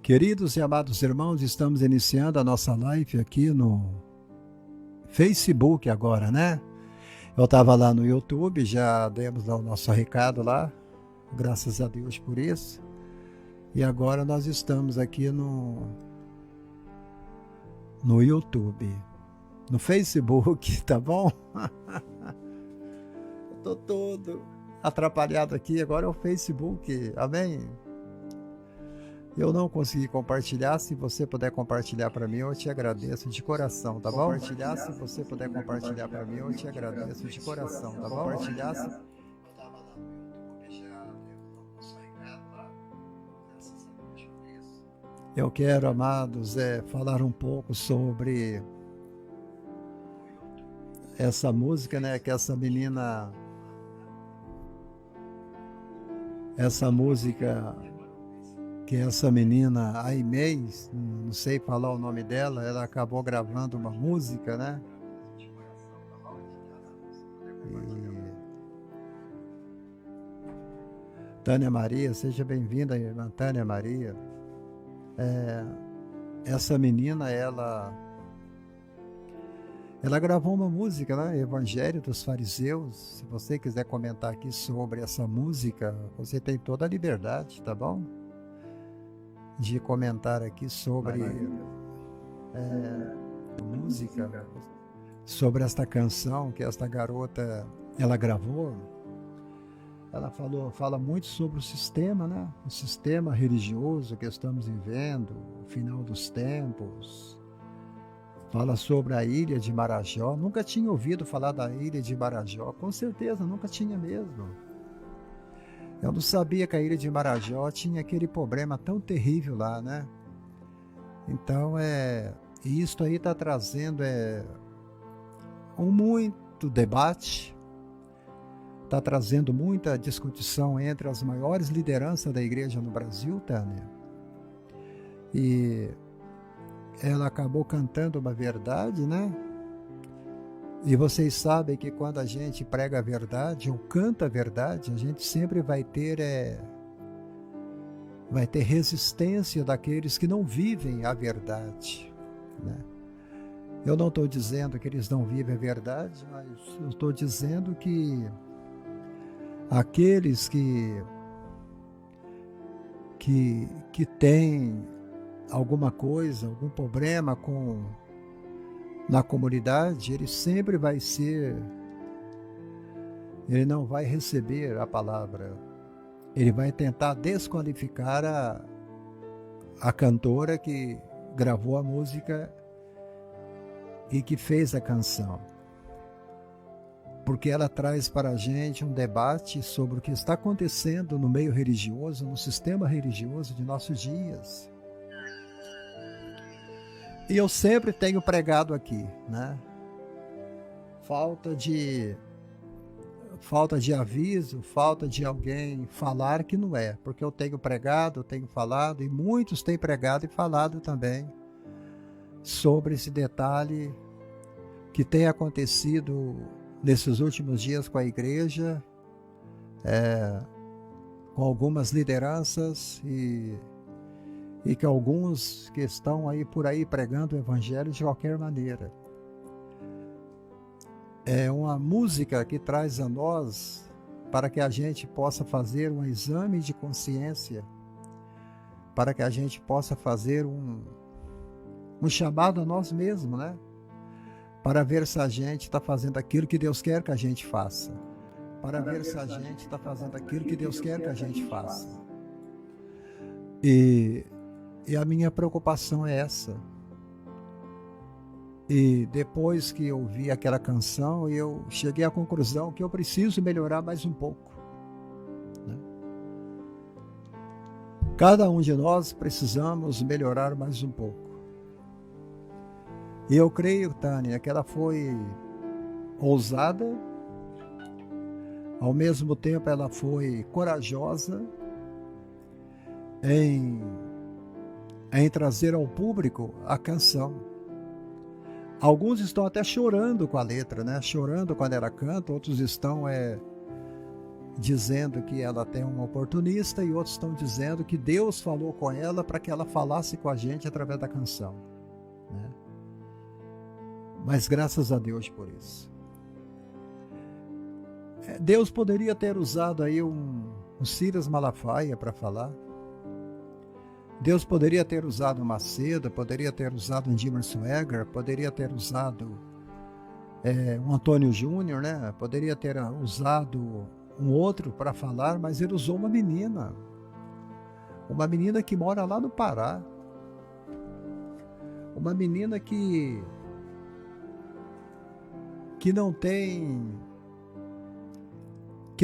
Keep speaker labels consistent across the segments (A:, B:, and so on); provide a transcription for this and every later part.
A: Queridos e amados irmãos, estamos iniciando a nossa live aqui no Facebook agora, né? Eu estava lá no YouTube, já demos lá o nosso recado lá, graças a Deus por isso. E agora nós estamos aqui no YouTube, no Facebook, tá bom? Eu tô todo atrapalhado aqui, agora é o Facebook, amém? Eu não consegui compartilhar, se você puder compartilhar para mim, eu te agradeço de coração, tá bom? Compartilhar, se você puder compartilhar para mim, eu te agradeço de coração, tá bom? Compartilhar, se... Eu quero, amados, falar um pouco sobre essa música, né, que essa menina Aimee, não sei falar o nome dela, ela acabou gravando uma música, né? Tânia Maria, seja bem-vinda, irmã Tânia Maria. Essa menina, ela gravou uma música, né? Evangelho dos Fariseus. Se você quiser comentar aqui sobre essa música, você tem toda a liberdade, tá bom? De comentar aqui sobre música, sobre esta canção que esta garota ela gravou. Ela fala muito sobre o sistema, né? O sistema religioso que estamos vivendo, o final dos tempos. Fala sobre a ilha de Marajó. Nunca tinha ouvido falar da ilha de Marajó. Com certeza, nunca tinha mesmo. Eu não sabia que a ilha de Marajó tinha aquele problema tão terrível lá, né? Então, isto aí está trazendo muito debate, está trazendo muita discussão entre as maiores lideranças da igreja no Brasil, Tânia. E ela acabou cantando uma verdade, né? E vocês sabem que quando a gente prega a verdade ou canta a verdade, a gente sempre vai ter resistência daqueles que não vivem a verdade, né? Eu não estou dizendo que eles não vivem a verdade, mas eu estou dizendo que aqueles que têm alguma coisa, algum problema na comunidade, ele não vai receber a palavra, ele vai tentar desqualificar a cantora que gravou a música e que fez a canção, porque ela traz para a gente um debate sobre o que está acontecendo no meio religioso, no sistema religioso de nossos dias. E eu sempre tenho pregado aqui, né? Falta de aviso, falta de alguém falar que não é. Porque eu tenho pregado, eu tenho falado, e muitos têm pregado e falado também sobre esse detalhe que tem acontecido nesses últimos dias com a igreja, com algumas lideranças e que alguns que estão aí por aí pregando o evangelho de qualquer maneira. É uma música que traz a nós para que a gente possa fazer um exame de consciência, para que a gente possa fazer um chamado a nós mesmos, né? Para ver se a gente está fazendo aquilo que Deus quer que a gente faça. Para ver se a gente está fazendo aquilo que Deus quer que a gente faça. E a minha preocupação é essa. E depois que eu vi aquela canção, eu cheguei à conclusão que eu preciso melhorar mais um pouco, né? Cada um de nós precisamos melhorar mais um pouco. E eu creio, Tânia, que ela foi ousada, ao mesmo tempo ela foi corajosa em trazer ao público a canção. Alguns estão até chorando com a letra, né? Chorando quando ela canta, outros estão dizendo que ela tem um oportunista e outros estão dizendo que Deus falou com ela para que ela falasse com a gente através da canção, né? Mas graças a Deus por isso. Deus poderia ter usado aí um Silas Malafaia para falar. Deus poderia ter usado o Macedo, poderia ter usado um Dimmer Swagger, poderia ter usado um Antônio Júnior, né? Poderia ter usado um outro para falar, mas ele usou uma menina que mora lá no Pará, uma menina que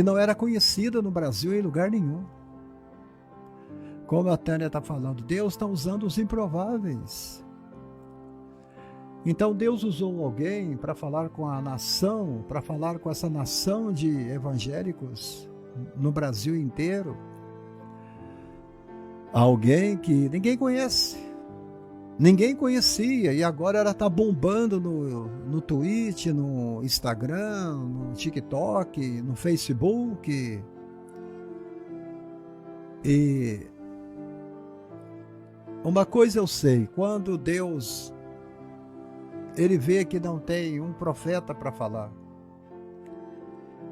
A: não era conhecida no Brasil em lugar nenhum. Como a Tânia está falando, Deus está usando os improváveis. Então Deus usou alguém para falar com a nação, para falar com essa nação de evangélicos no Brasil inteiro. Alguém que ninguém conhece, ninguém conhecia, e agora ela está bombando no Twitch, no Instagram, no TikTok, no Facebook. E uma coisa eu sei, quando Deus ele vê que não tem um profeta para falar,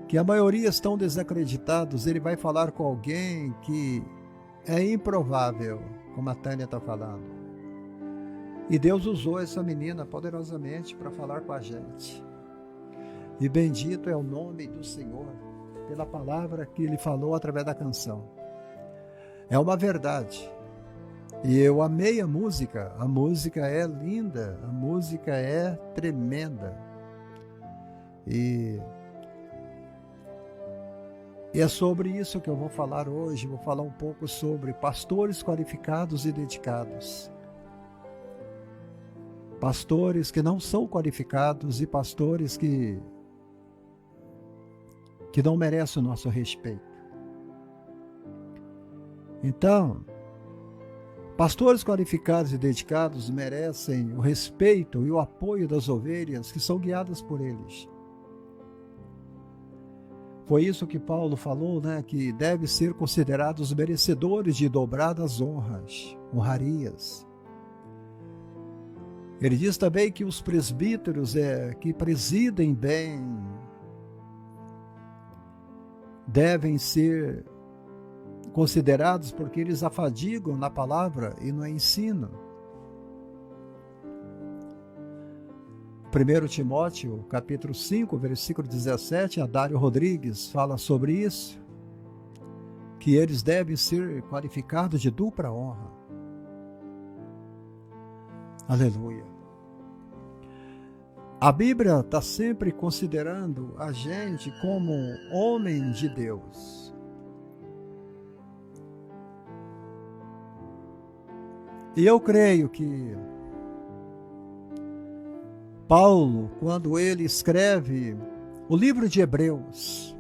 A: que a maioria estão desacreditados, ele vai falar com alguém que é improvável, como a Tânia está falando. E Deus usou essa menina poderosamente para falar com a gente. E bendito é o nome do Senhor, pela palavra que Ele falou através da canção. É uma verdade. E eu amei a música é linda, a música é tremenda. E é sobre isso que eu vou falar hoje, vou falar um pouco sobre pastores qualificados e dedicados. Pastores que não são qualificados e pastores que não merecem o nosso respeito. Então, pastores qualificados e dedicados merecem o respeito e o apoio das ovelhas que são guiadas por eles. Foi isso que Paulo falou, né? Que devem ser considerados merecedores de dobradas honrarias. Ele diz também que os presbíteros que presidem bem devem ser considerados porque eles afadigam na palavra e no ensino. 1 Timóteo, capítulo 5, versículo 17, Adário Rodrigues fala sobre isso, que eles devem ser qualificados de dupla honra. Aleluia. A Bíblia está sempre considerando a gente como homem de Deus. E eu creio que Paulo, quando ele escreve o livro de Hebreus,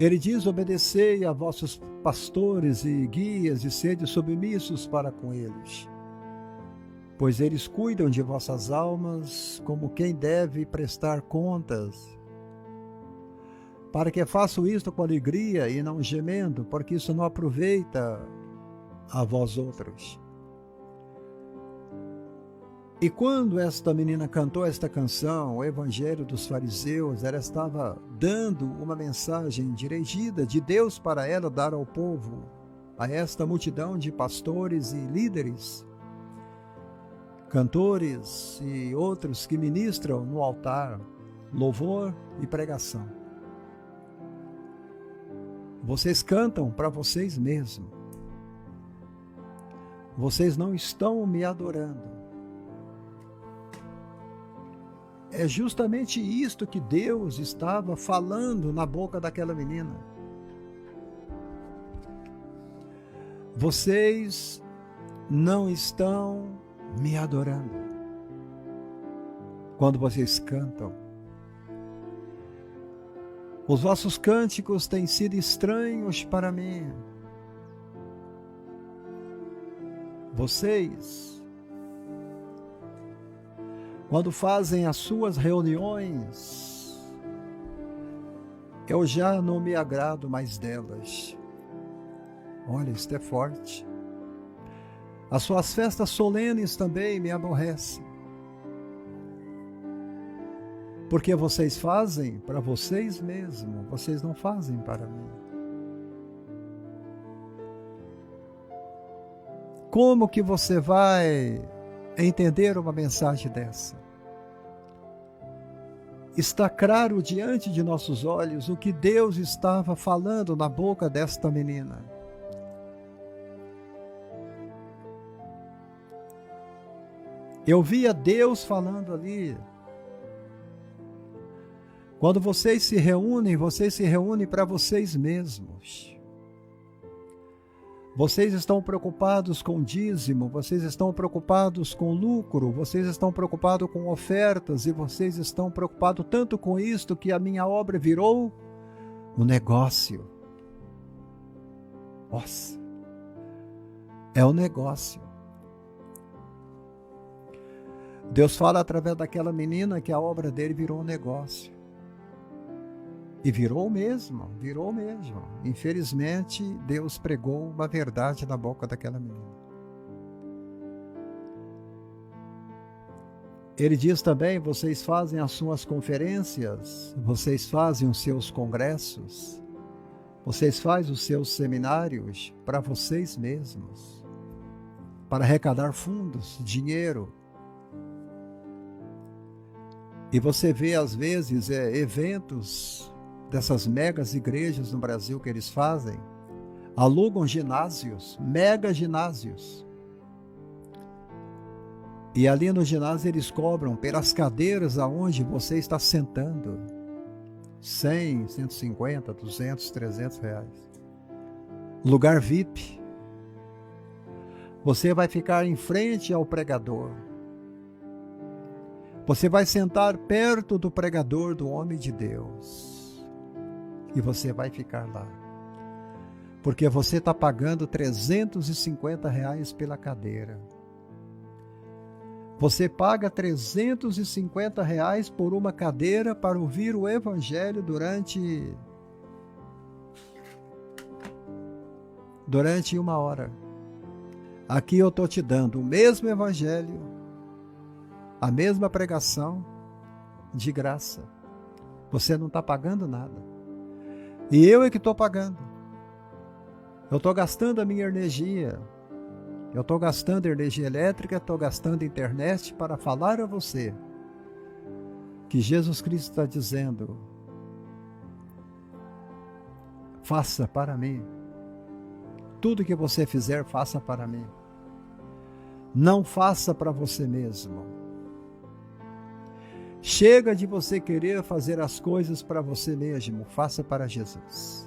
A: ele diz: obedecei a vossos pastores e guias e sede submissos para com eles, pois eles cuidam de vossas almas como quem deve prestar contas, para que façam isto com alegria e não gemendo, porque isso não aproveita a vós outros. E quando esta menina cantou esta canção, o Evangelho dos Fariseus, ela estava dando uma mensagem dirigida de Deus para ela dar ao povo, a esta multidão de pastores e líderes, cantores e outros que ministram no altar, louvor e pregação. Vocês cantam para vocês mesmos. Vocês não estão me adorando. É justamente isto que Deus estava falando na boca daquela menina. Vocês não estão me adorando. Quando vocês cantam, os vossos cânticos têm sido estranhos para mim. quando fazem as suas reuniões, eu já não me agrado mais delas. Olha, isto é forte. As suas festas solenes também me aborrecem. Porque vocês fazem para vocês mesmos, vocês não fazem para mim. Como que você vai entender uma mensagem dessa? Está claro diante de nossos olhos o que Deus estava falando na boca desta menina. Eu via Deus falando ali. Quando vocês se reúnem para vocês mesmos. Vocês estão preocupados com dízimo, vocês estão preocupados com lucro, vocês estão preocupados com ofertas e vocês estão preocupados tanto com isto que a minha obra virou um negócio. Nossa, é um negócio. Deus fala através daquela menina que a obra dele virou um negócio. E virou mesmo. Infelizmente, Deus pregou uma verdade na boca daquela menina. Ele diz também, vocês fazem as suas conferências, vocês fazem os seus congressos, vocês fazem os seus seminários para vocês mesmos, para arrecadar fundos, dinheiro. E você vê às vezes eventos dessas megas igrejas no Brasil que eles fazem, alugam ginásios, mega ginásios. E ali no ginásio eles cobram pelas cadeiras aonde você está sentando, 100, 150, 200, 300 reais. Lugar VIP. Você vai ficar em frente ao pregador. Você vai sentar perto do pregador, do homem de Deus. E você vai ficar lá. Porque você está pagando 350 reais pela cadeira. Você paga 350 reais por uma cadeira para ouvir o Evangelho durante 1 hora. Aqui eu estou te dando o mesmo Evangelho, a mesma pregação, de graça. Você não está pagando nada. E eu é que estou pagando. Eu estou gastando a minha energia. Eu estou gastando energia elétrica, estou gastando internet para falar a você que Jesus Cristo está dizendo: faça para mim. Tudo que você fizer, faça para mim. Não faça para você mesmo. Chega de você querer fazer as coisas para você mesmo, faça para Jesus.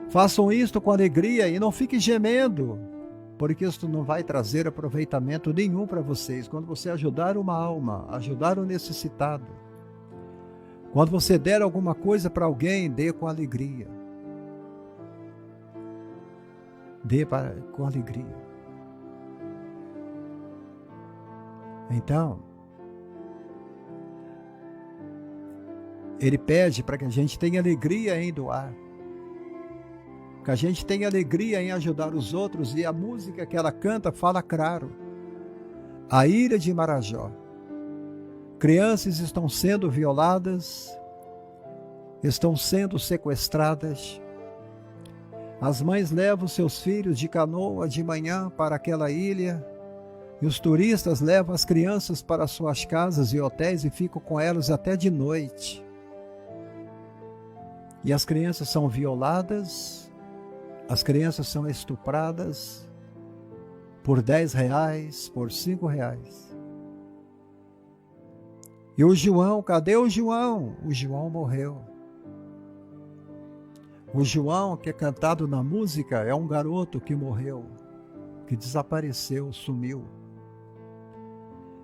A: Façam isto com alegria e não fique gemendo, porque isto não vai trazer aproveitamento nenhum para vocês. Quando você ajudar uma alma, ajudar o necessitado, quando você der alguma coisa para alguém, dê com alegria. Com alegria. Então, ele pede para que a gente tenha alegria em doar, que a gente tenha alegria em ajudar os outros, e a música que ela canta fala claro. A ilha de Marajó. Crianças estão sendo violadas, estão sendo sequestradas. As mães levam seus filhos de canoa de manhã para aquela ilha, e os turistas levam as crianças para suas casas e hotéis e ficam com elas até de noite. E as crianças são violadas, as crianças são estupradas por 10 reais, por 5 reais. E o João, cadê o João? O João morreu. O João, que é cantado na música, é um garoto que morreu, que desapareceu, sumiu.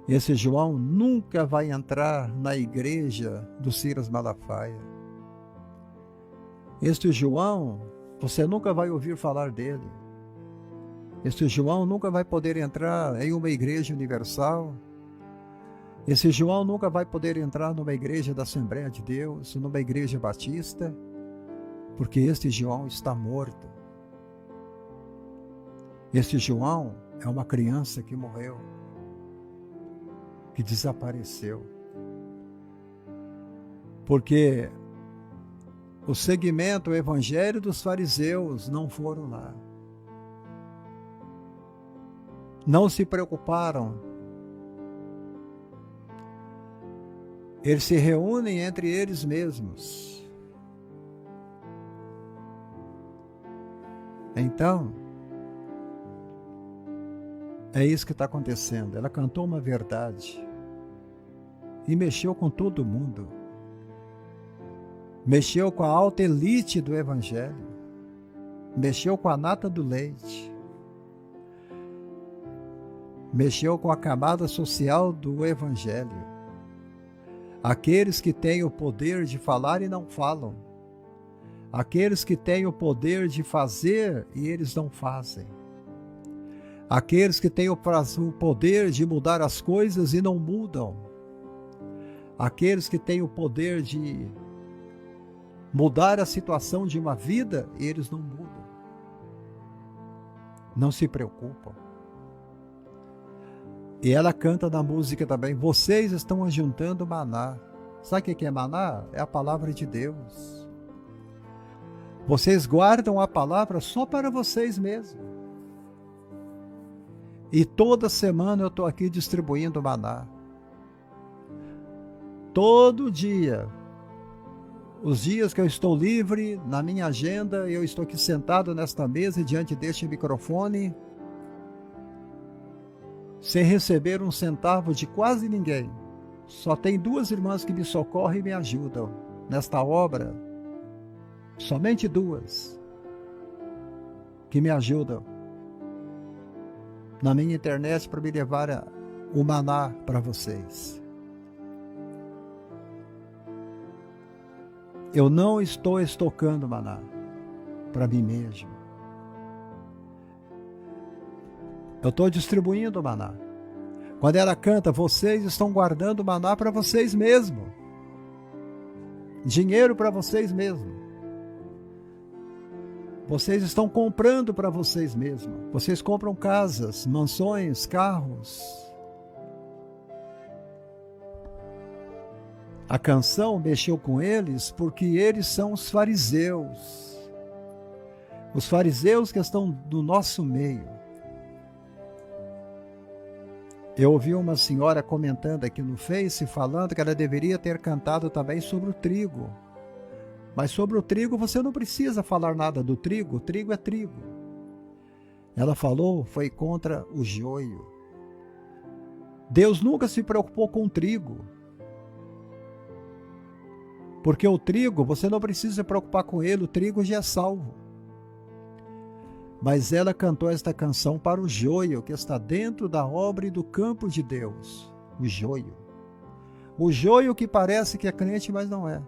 A: Esse João nunca vai entrar na igreja do Silas Malafaia. Este João, você nunca vai ouvir falar dele. Este João nunca vai poder entrar em uma igreja universal. Esse João nunca vai poder entrar numa igreja da Assembleia de Deus, numa igreja batista, porque este João está morto. Este João é uma criança que morreu, que desapareceu. Porque o segmento, o evangelho dos fariseus não foram lá. Não se preocuparam. Eles se reúnem entre eles mesmos. Então, é isso que está acontecendo. Ela cantou uma verdade e mexeu com todo mundo. Mexeu com a alta elite do evangelho. Mexeu com a nata do leite. Mexeu com a camada social do evangelho. Aqueles que têm o poder de falar e não falam. Aqueles que têm o poder de fazer e eles não fazem. Aqueles que têm o poder de mudar as coisas e não mudam. Aqueles que têm o poder de mudar a situação de uma vida e eles não mudam. Não se preocupam. E ela canta na música também, vocês estão ajuntando maná. Sabe o que é maná? É a palavra de Deus. Vocês guardam a palavra só para vocês mesmos. E toda semana eu estou aqui distribuindo maná. Todo dia. Os dias que eu estou livre, na minha agenda, eu estou aqui sentado nesta mesa, diante deste microfone, sem receber um centavo de quase ninguém. Só tem 2 irmãs que me socorrem e me ajudam nesta obra. Somente 2 que me ajudam na minha internet para me levar o maná para vocês. Eu não estou estocando maná para mim mesmo. Eu estou distribuindo maná. Quando ela canta, vocês estão guardando maná para vocês mesmos. Dinheiro para vocês mesmos. Vocês estão comprando para vocês mesmos. Vocês compram casas, mansões, carros. A canção mexeu com eles porque eles são os fariseus. Os fariseus que estão do nosso meio. Eu ouvi uma senhora comentando aqui no Face, falando que ela deveria ter cantado também sobre o trigo. Mas sobre o trigo você não precisa falar nada do trigo, o trigo é trigo. Ela falou, foi contra o joio. Deus nunca se preocupou com o trigo. Porque o trigo, você não precisa se preocupar com ele, o trigo já é salvo. Mas ela cantou esta canção para o joio que está dentro da obra e do campo de Deus. O joio. O joio que parece que é crente, mas não é.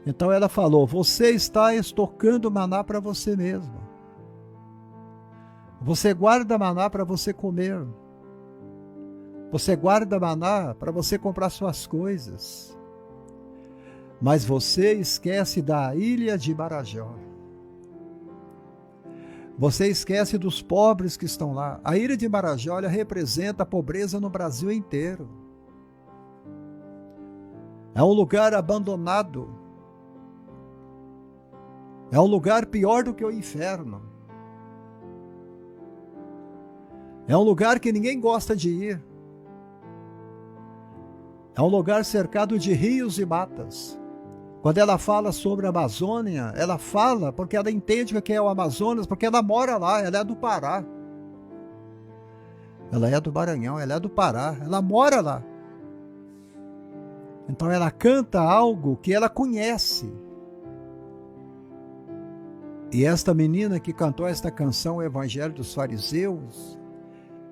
A: Então ela falou, você está estocando maná para você mesmo. Você guarda maná para você comer. Você guarda maná para você comprar suas coisas. Mas você esquece da ilha de Marajó. Você esquece dos pobres que estão lá. A ilha de Marajó representa a pobreza no Brasil inteiro. É um lugar abandonado. É um lugar pior do que o inferno. É um lugar que ninguém gosta de ir. É um lugar cercado de rios e matas. Quando ela fala sobre a Amazônia, ela fala porque ela entende o que é o Amazonas, porque ela mora lá, ela é do Pará. Ela é do Maranhão, ela é do Pará, ela mora lá. Então ela canta algo que ela conhece. E esta menina que cantou esta canção, o Evangelho dos Fariseus,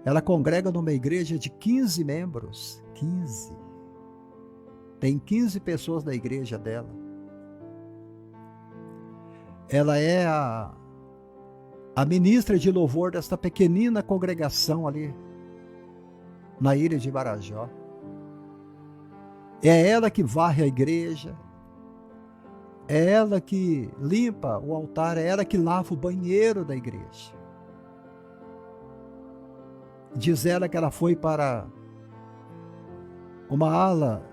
A: ela congrega numa igreja de 15 membros. 15. Tem 15 pessoas na igreja dela. Ela é a ministra de louvor desta pequenina congregação ali, na ilha de Marajó. É ela que varre a igreja, é ela que limpa o altar, é ela que lava o banheiro da igreja. Diz ela que ela foi para uma ala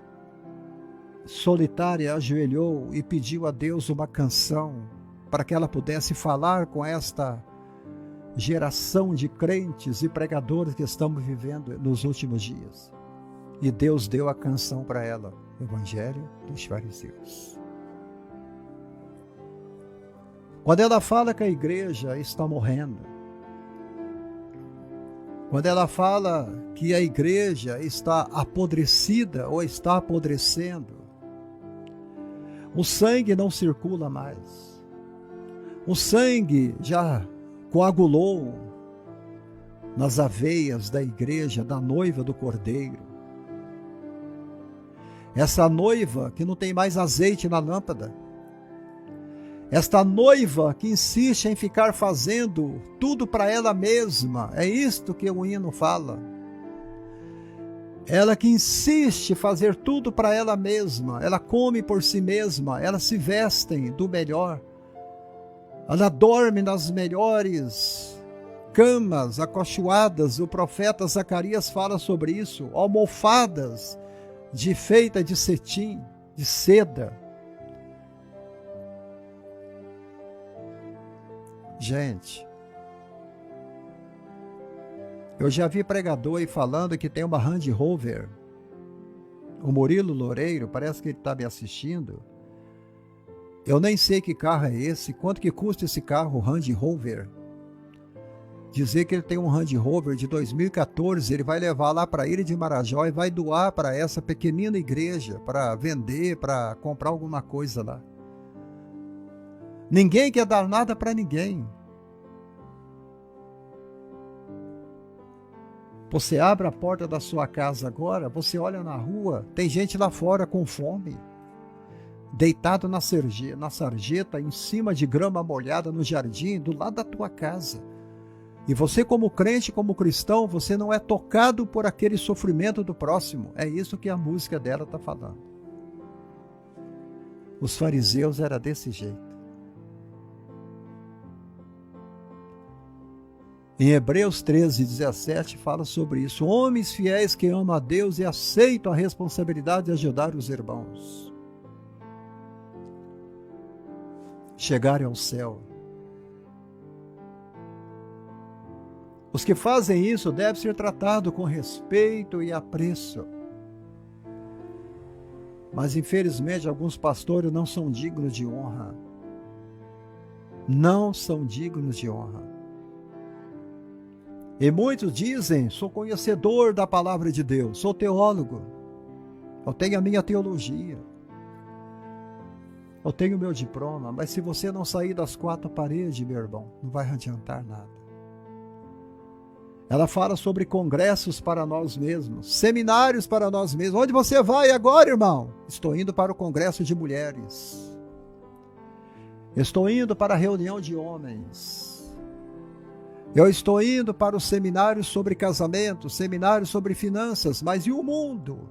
A: solitária, ajoelhou e pediu a Deus uma canção para que ela pudesse falar com esta geração de crentes e pregadores que estamos vivendo nos últimos dias. E Deus deu a canção para ela, Evangelho dos Fariseus. Quando ela fala que a igreja está morrendo, quando ela fala que a igreja está apodrecida ou está apodrecendo, o sangue não circula mais. O sangue já coagulou nas aveias da igreja, da noiva do Cordeiro. Essa noiva que não tem mais azeite na lâmpada. Esta noiva que insiste em ficar fazendo tudo para ela mesma. É isto que o hino fala. Ela que insiste em fazer tudo para ela mesma. Ela come por si mesma. Ela se veste do melhor. Ela dorme nas melhores camas acolchoadas. O profeta Zacarias fala sobre isso. Almofadas feita de cetim, de seda. Gente, eu já vi pregador aí falando que tem uma Range Rover. O Murilo Loureiro, parece que ele está me assistindo. Eu nem sei que carro é esse, quanto que custa esse carro, o Range Rover. Dizer que ele tem um Range Rover de 2014, ele vai levar lá para a ilha de Marajó e vai doar para essa pequenina igreja, para vender, para comprar alguma coisa lá. Ninguém quer dar nada para ninguém. Você abre a porta da sua casa agora, você olha na rua, tem gente lá fora com fome, deitado na sarjeta, em cima de grama molhada no jardim, do lado da tua casa. E você, como crente, como cristão, você não é tocado por aquele sofrimento do próximo. É isso que a música dela está falando. Os fariseus eram desse jeito. Em Hebreus 13:17 fala sobre isso. Homens fiéis que amam a Deus e aceitam a responsabilidade de ajudar os irmãos chegarem ao céu. Os que fazem isso devem ser tratados com respeito e apreço. Mas infelizmente alguns pastores não são dignos de honra. Não são dignos de honra. E muitos dizem, sou conhecedor da palavra de Deus, sou teólogo, eu tenho a minha teologia, eu tenho o meu diploma, mas se você não sair das quatro paredes, meu irmão, não vai adiantar nada. Ela fala sobre congressos para nós mesmos, seminários para nós mesmos. Onde você vai agora, irmão? Estou indo para o congresso de mulheres. Estou indo para a reunião de homens. Eu estou indo para os seminários sobre casamento, seminários sobre finanças, mas e o mundo?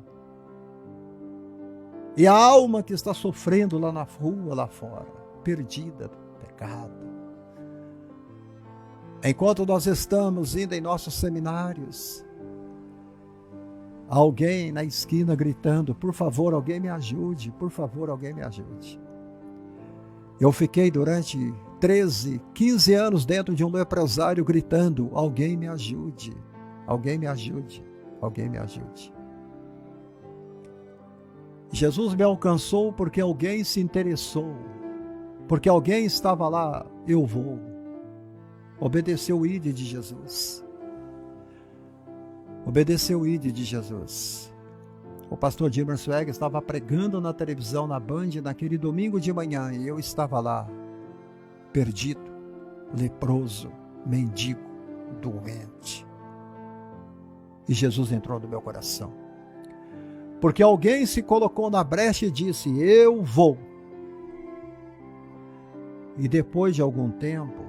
A: E a alma que está sofrendo lá na rua, lá fora, perdida do pecado. Enquanto nós estamos indo em nossos seminários, alguém na esquina gritando, por favor, alguém me ajude, por favor, alguém me ajude. Eu fiquei durante 13, 15 anos dentro de um leprosário gritando, alguém me ajude, alguém me ajude, alguém me ajude. Jesus me alcançou porque alguém se interessou, porque alguém estava lá, eu vou. Obedeceu o ID de Jesus. Obedeceu o ID de Jesus. O pastor Dilmer Swag estava pregando na televisão, na Band, naquele domingo de manhã, e eu estava lá, perdido, leproso, mendigo, doente. E Jesus entrou no meu coração. Porque alguém se colocou na brecha e disse, eu vou. E depois de algum tempo,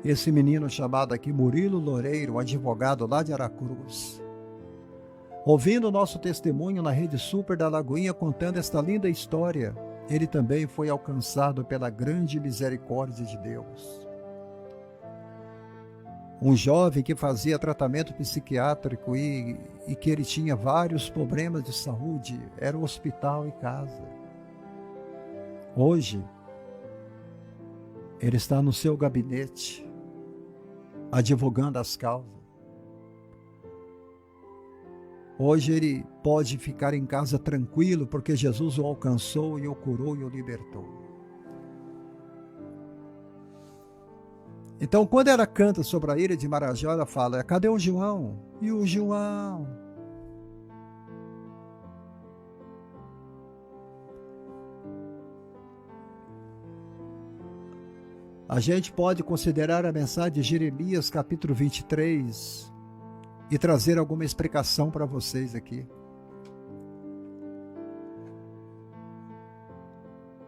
A: Esse menino chamado aqui Murilo Loureiro, um advogado lá de Aracruz, ouvindo o nosso testemunho na Rede Super da Lagoinha, contando esta linda história, ele também foi alcançado pela grande misericórdia de Deus. Um jovem que fazia tratamento psiquiátrico e que ele tinha vários problemas de saúde, era um hospital e casa. Hoje, ele está no seu gabinete, advogando as causas. Hoje ele pode ficar em casa tranquilo, porque Jesus o alcançou e o curou e o libertou. Então, quando ela canta sobre a ilha de Marajó, ela fala: cadê o João? E o João? A gente pode considerar a mensagem de Jeremias, capítulo 23, e trazer alguma explicação para vocês aqui.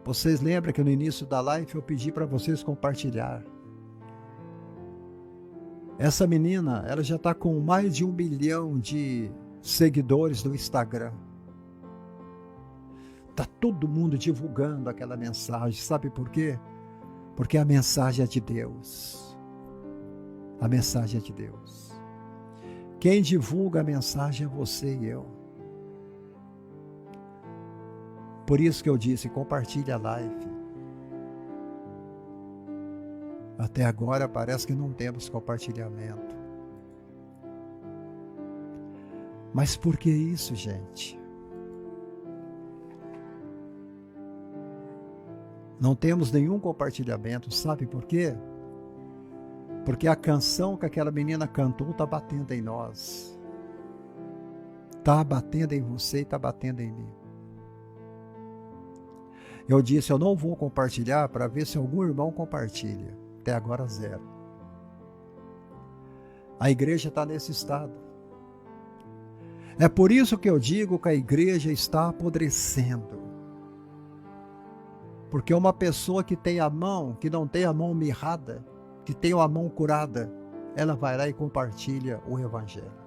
A: Vocês lembram que no início da live eu pedi para vocês compartilhar. Essa menina, ela já está com mais de 1 milhão de seguidores no Instagram. Está todo mundo divulgando aquela mensagem. Sabe por quê? Porque a mensagem é de Deus. A mensagem é de Deus. Quem divulga a mensagem é você e eu. Por isso que eu disse, compartilhe a live. Até agora parece que não temos compartilhamento. Mas por que isso, gente? Não temos nenhum compartilhamento, sabe por quê? Porque a canção que aquela menina cantou está batendo em nós. Está batendo em você e está batendo em mim. Eu disse, eu não vou compartilhar para ver se algum irmão compartilha. Até agora 0. A igreja está nesse estado. É por isso que eu digo que a igreja está apodrecendo. Porque uma pessoa que tem a mão, que não tem a mão mirrada, que tem a mão curada, ela vai lá e compartilha o evangelho.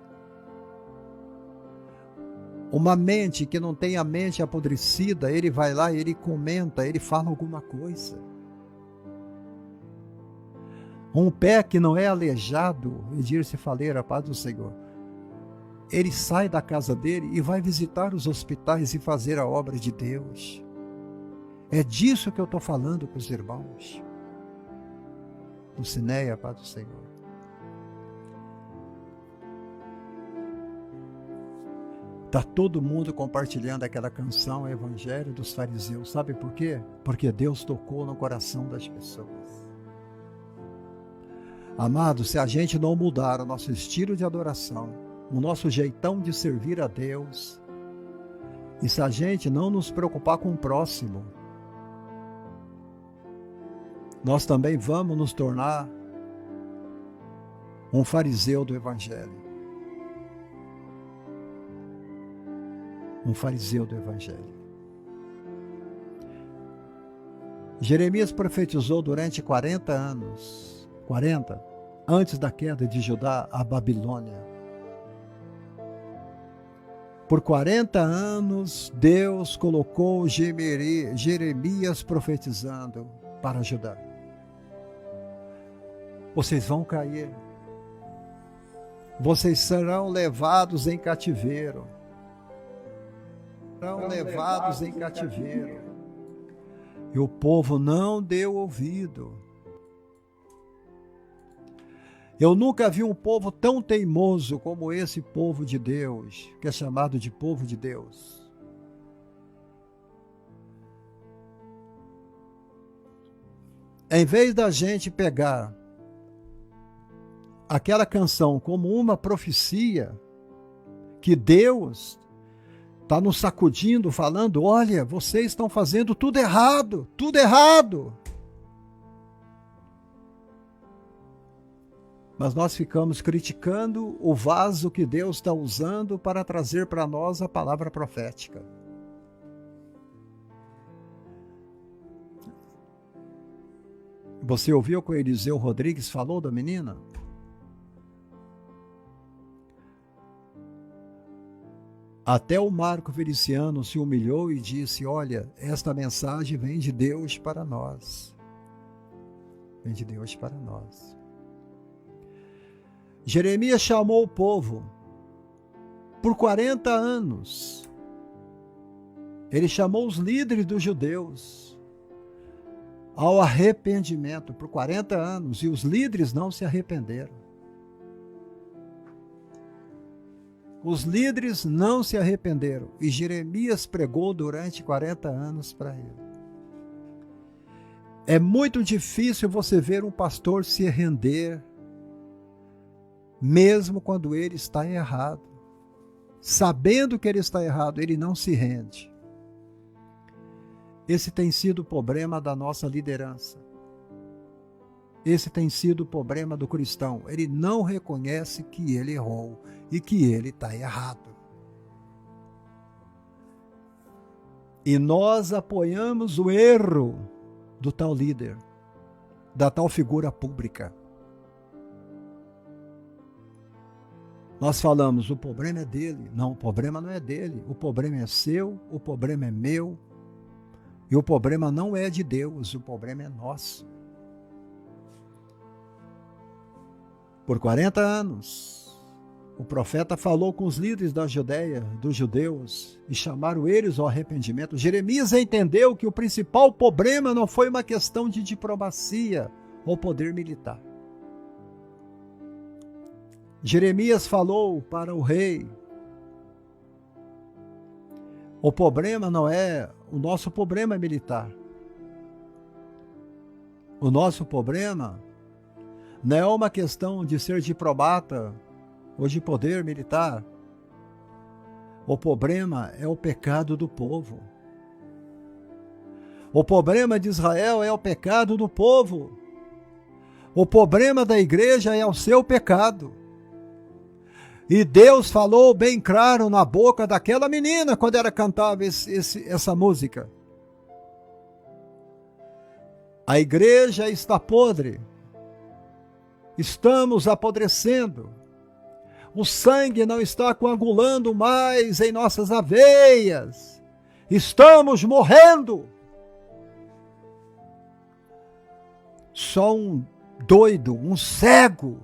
A: Uma mente que não tem a mente apodrecida, ele vai lá e ele comenta, ele fala alguma coisa. Um pé que não é aleijado, Edir-se Faleira, paz do Senhor, ele sai da casa dele e vai visitar os hospitais e fazer a obra de Deus. É disso que eu estou falando com os irmãos. Lucinéia, paz do Senhor. Está todo mundo compartilhando aquela canção, o Evangelho dos Fariseus. Sabe por quê? Porque Deus tocou no coração das pessoas. Amados, se a gente não mudar o nosso estilo de adoração, o nosso jeitão de servir a Deus, e se a gente não nos preocupar com o próximo, nós também vamos nos tornar um fariseu do Evangelho. Um fariseu do Evangelho. Jeremias profetizou durante 40 anos, 40, antes da queda de Judá à Babilônia. Por 40 anos, Deus colocou Jeremias profetizando para Judá. Vocês vão cair. Vocês serão levados em cativeiro. Serão levados em cativeiro. E o povo não deu ouvido. Eu nunca vi um povo tão teimoso como esse povo de Deus, que é chamado de povo de Deus. Em vez da gente pegar aquela canção como uma profecia, que Deus está nos sacudindo, falando, olha, vocês estão fazendo tudo errado, tudo errado. Mas nós ficamos criticando o vaso que Deus está usando para trazer para nós a palavra profética. Você ouviu o que o Eliseu Rodrigues falou da menina? Até o Marco Feliciano se humilhou e disse: olha, esta mensagem vem de Deus para nós. Vem de Deus para nós. Jeremias chamou o povo por 40 anos. Ele chamou os líderes dos judeus ao arrependimento por 40 anos e os líderes não se arrependeram. Os líderes não se arrependeram e Jeremias pregou durante 40 anos para ele. É muito difícil você ver um pastor se render, mesmo quando ele está errado. Sabendo que ele está errado, ele não se rende. Esse tem sido o problema da nossa liderança. Esse tem sido o problema do cristão. Ele não reconhece que ele errou e que ele está errado. E nós apoiamos o erro do tal líder, da tal figura pública. Nós falamos, o problema é dele. Não, o problema não é dele. O problema é seu, o problema é meu. E o problema não é de Deus, o problema é nosso. Por 40 anos, o profeta falou com os líderes da Judeia, dos judeus, e chamaram eles ao arrependimento. Jeremias entendeu que o principal problema não foi uma questão de diplomacia ou poder militar. Jeremias falou para o rei: o problema não é, o nosso problema é militar. O nosso problema não é uma questão de ser diplomata ou de poder militar. O problema é o pecado do povo. O problema de Israel é o pecado do povo. O problema da igreja é o seu pecado. E Deus falou bem claro na boca daquela menina quando ela cantava essa música. A igreja está podre. Estamos apodrecendo. O sangue não está coagulando mais em nossas veias. Estamos morrendo. Só um doido, um cego,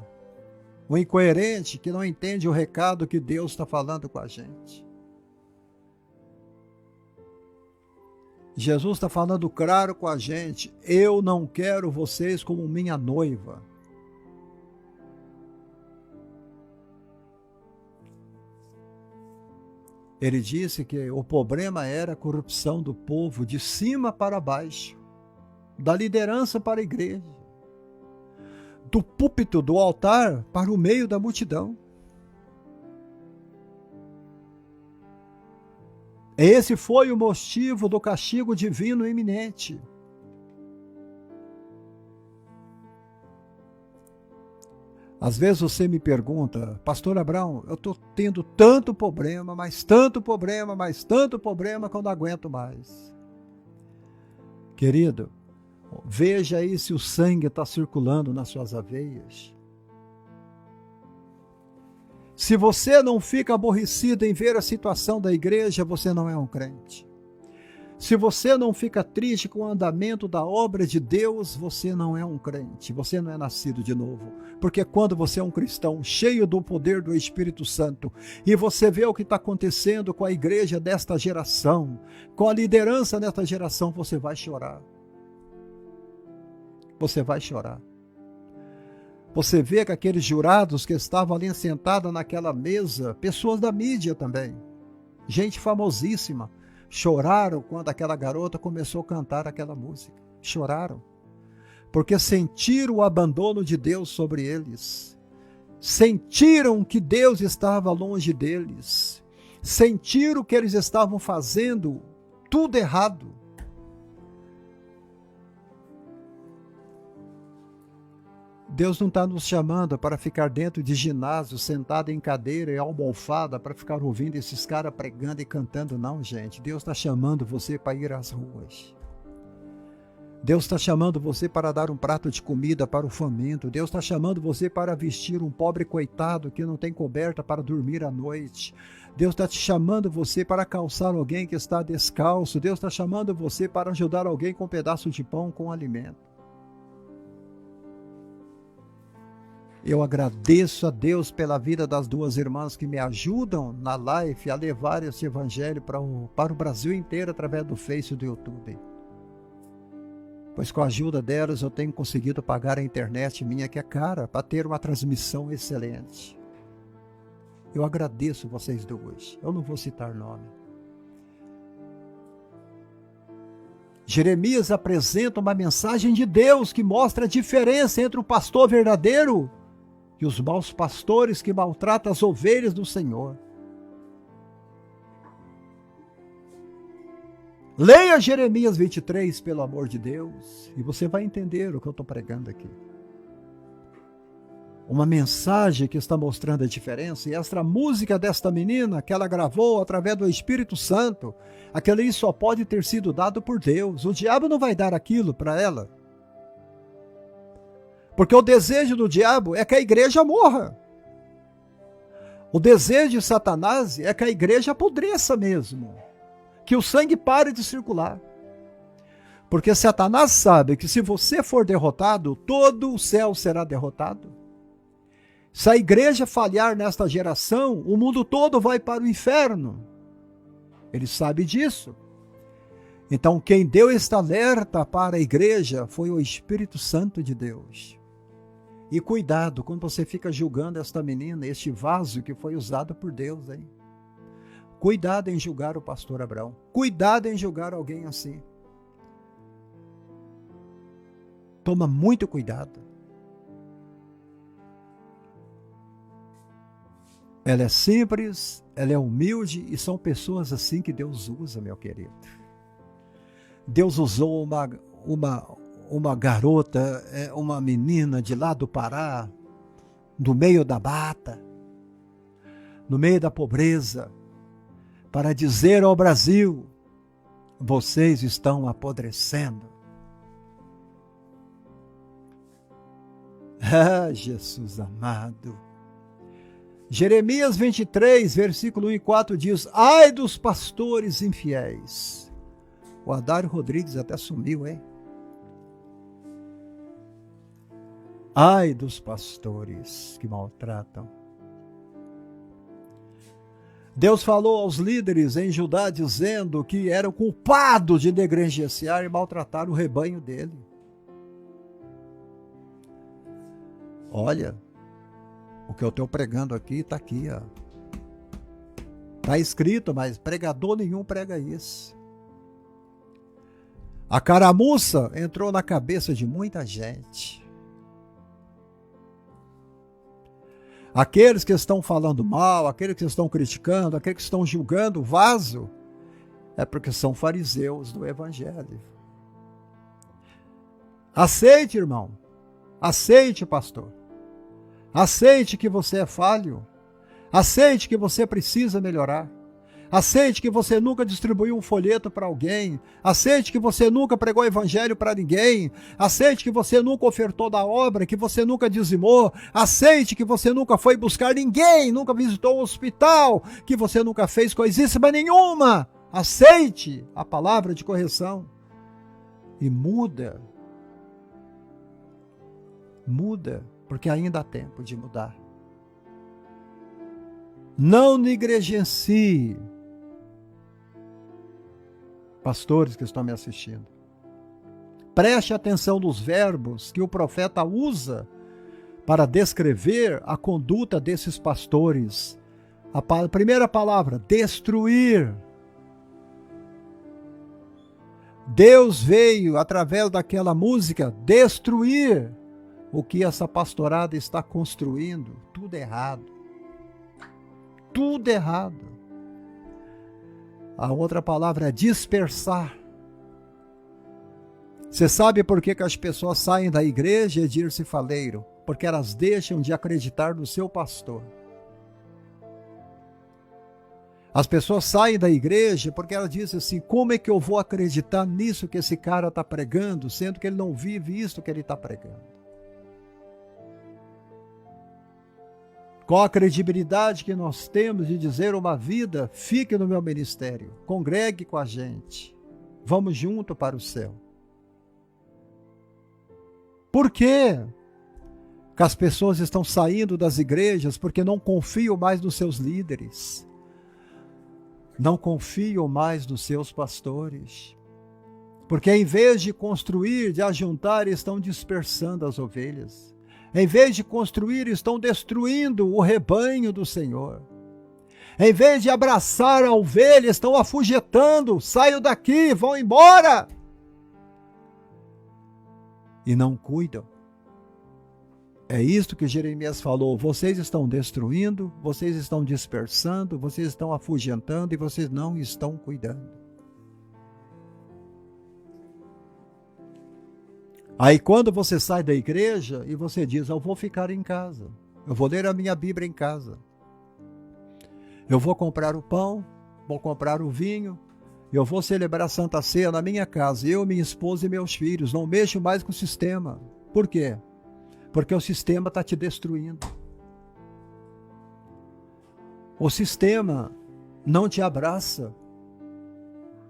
A: um incoerente que não entende o recado que Deus está falando com a gente. Jesus está falando claro com a gente: eu não quero vocês como minha noiva. Ele disse que o problema era a corrupção do povo de cima para baixo, da liderança para a igreja, do púlpito, do altar para o meio da multidão. Esse foi o motivo do castigo divino iminente. Às vezes você me pergunta: pastor Abraão, eu estou tendo tanto problema, mas tanto problema, mas tanto problema que eu não aguento mais. Querido, veja aí se o sangue está circulando nas suas veias. Se você não fica aborrecido em ver a situação da igreja, você não é um crente. Se você não fica triste com o andamento da obra de Deus, você não é um crente, você não é nascido de novo. Porque quando você é um cristão cheio do poder do Espírito Santo e você vê o que está acontecendo com a igreja desta geração, com a liderança desta geração, você vai chorar. Você vai chorar. Você vê que aqueles jurados que estavam ali sentados naquela mesa, pessoas da mídia também, gente famosíssima, choraram quando aquela garota começou a cantar aquela música. Choraram. Porque sentiram o abandono de Deus sobre eles. Sentiram que Deus estava longe deles. Sentiram que eles estavam fazendo tudo errado. Deus não está nos chamando para ficar dentro de ginásio, sentado em cadeira e almofada, para ficar ouvindo esses caras pregando e cantando, não, gente. Deus está chamando você para ir às ruas. Deus está chamando você para dar um prato de comida para o faminto. Deus está chamando você para vestir um pobre coitado que não tem coberta para dormir à noite. Deus está te chamando você para calçar alguém que está descalço. Deus está chamando você para ajudar alguém com um pedaço de pão, com alimento. Eu agradeço a Deus pela vida das duas irmãs que me ajudam na live a levar esse evangelho para o Brasil inteiro através do Face e do YouTube. Pois com a ajuda delas eu tenho conseguido pagar a internet minha, que é cara, para ter uma transmissão excelente. Eu agradeço vocês duas. Eu não vou citar nome. Jeremias apresenta uma mensagem de Deus que mostra a diferença entre o pastor verdadeiro e os maus pastores que maltratam as ovelhas do Senhor. Leia Jeremias 23, pelo amor de Deus, e você vai entender o que eu estou pregando aqui. Uma mensagem que está mostrando a diferença, e esta música desta menina, que ela gravou através do Espírito Santo, aquilo ali só pode ter sido dado por Deus. O diabo não vai dar aquilo para ela. Porque o desejo do diabo é que a igreja morra. O desejo de Satanás é que a igreja apodreça mesmo. Que o sangue pare de circular. Porque Satanás sabe que se você for derrotado, todo o céu será derrotado. Se a igreja falhar nesta geração, o mundo todo vai para o inferno. Ele sabe disso. Então quem deu esta alerta para a igreja foi o Espírito Santo de Deus. E cuidado quando você fica julgando esta menina, este vaso que foi usado por Deus, hein? Cuidado em julgar o pastor Abraão. Cuidado em julgar alguém assim. Toma muito cuidado. Ela é simples, ela é humilde e são pessoas assim que Deus usa, meu querido. Deus usou uma garota, uma menina de lá do Pará, no meio da mata, no meio da pobreza, para dizer ao Brasil: vocês estão apodrecendo. Ah, Jesus amado. Jeremias 23, versículo 1 e 4 diz: ai dos pastores infiéis. O Adário Rodrigues até sumiu, hein? Ai dos pastores que maltratam. Deus falou aos líderes em Judá dizendo que eram culpados de negligenciar e maltratar o rebanho dele. Olha, o que eu estou pregando aqui está aqui, ó. Está escrito, mas pregador nenhum prega isso. A caramuça entrou na cabeça de muita gente. Aqueles que estão falando mal, aqueles que estão criticando, aqueles que estão julgando o vaso, é porque são fariseus do evangelho. Aceite, irmão. Aceite, pastor. Aceite que você é falho. Aceite que você precisa melhorar. Aceite que você nunca distribuiu um folheto para alguém. Aceite que você nunca pregou o evangelho para ninguém. Aceite que você nunca ofertou da obra, que você nunca dizimou. Aceite que você nunca foi buscar ninguém, nunca visitou um hospital, que você nunca fez coisíssima nenhuma. Aceite a palavra de correção e muda. Muda, porque ainda há tempo de mudar. Não negligencie. Pastores que estão me assistindo, preste atenção nos verbos que o profeta usa para descrever a conduta desses pastores. A primeira palavra, destruir. Deus veio, através daquela música, destruir o que essa pastorada está construindo. Tudo errado. Tudo errado. A outra palavra é dispersar. Você sabe por que as pessoas saem da igreja, Edirce Faleiro? Porque elas deixam de acreditar no seu pastor. As pessoas saem da igreja porque elas dizem assim, como é que eu vou acreditar nisso que esse cara está pregando, sendo que ele não vive isso que ele está pregando? Qual a credibilidade que nós temos de dizer uma vida, fique no meu ministério, congregue com a gente, vamos junto para o céu? Por quê que as pessoas estão saindo das igrejas? Porque não confiam mais nos seus líderes, não confiam mais nos seus pastores, porque em vez de construir, de ajuntar, estão dispersando as ovelhas. Em vez de construir, estão destruindo o rebanho do Senhor. Em vez de abraçar a ovelha, estão afugetando. Saiam daqui, vão embora. E não cuidam. É isto que Jeremias falou. Vocês estão destruindo, vocês estão dispersando, vocês estão afugentando e vocês não estão cuidando. Aí quando você sai da igreja e você diz, eu vou ficar em casa, eu vou ler a minha Bíblia em casa, eu vou comprar o pão, vou comprar o vinho, eu vou celebrar a Santa Ceia na minha casa, eu, minha esposa e meus filhos, não mexo mais com o sistema. Por quê? Porque o sistema está te destruindo. O sistema não te abraça.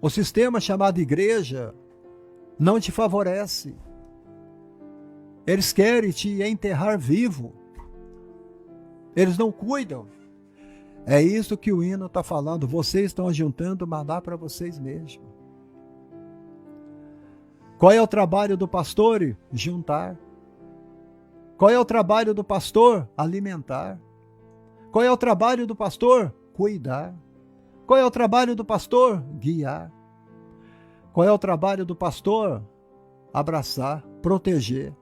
A: O sistema chamado igreja não te favorece. Eles querem te enterrar vivo. Eles não cuidam. É isso que o hino está falando. Vocês estão juntando maná para vocês mesmos. Qual é o trabalho do pastor? Juntar. Qual é o trabalho do pastor? Alimentar. Qual é o trabalho do pastor? Cuidar. Qual é o trabalho do pastor? Guiar. Qual é o trabalho do pastor? Abraçar, proteger.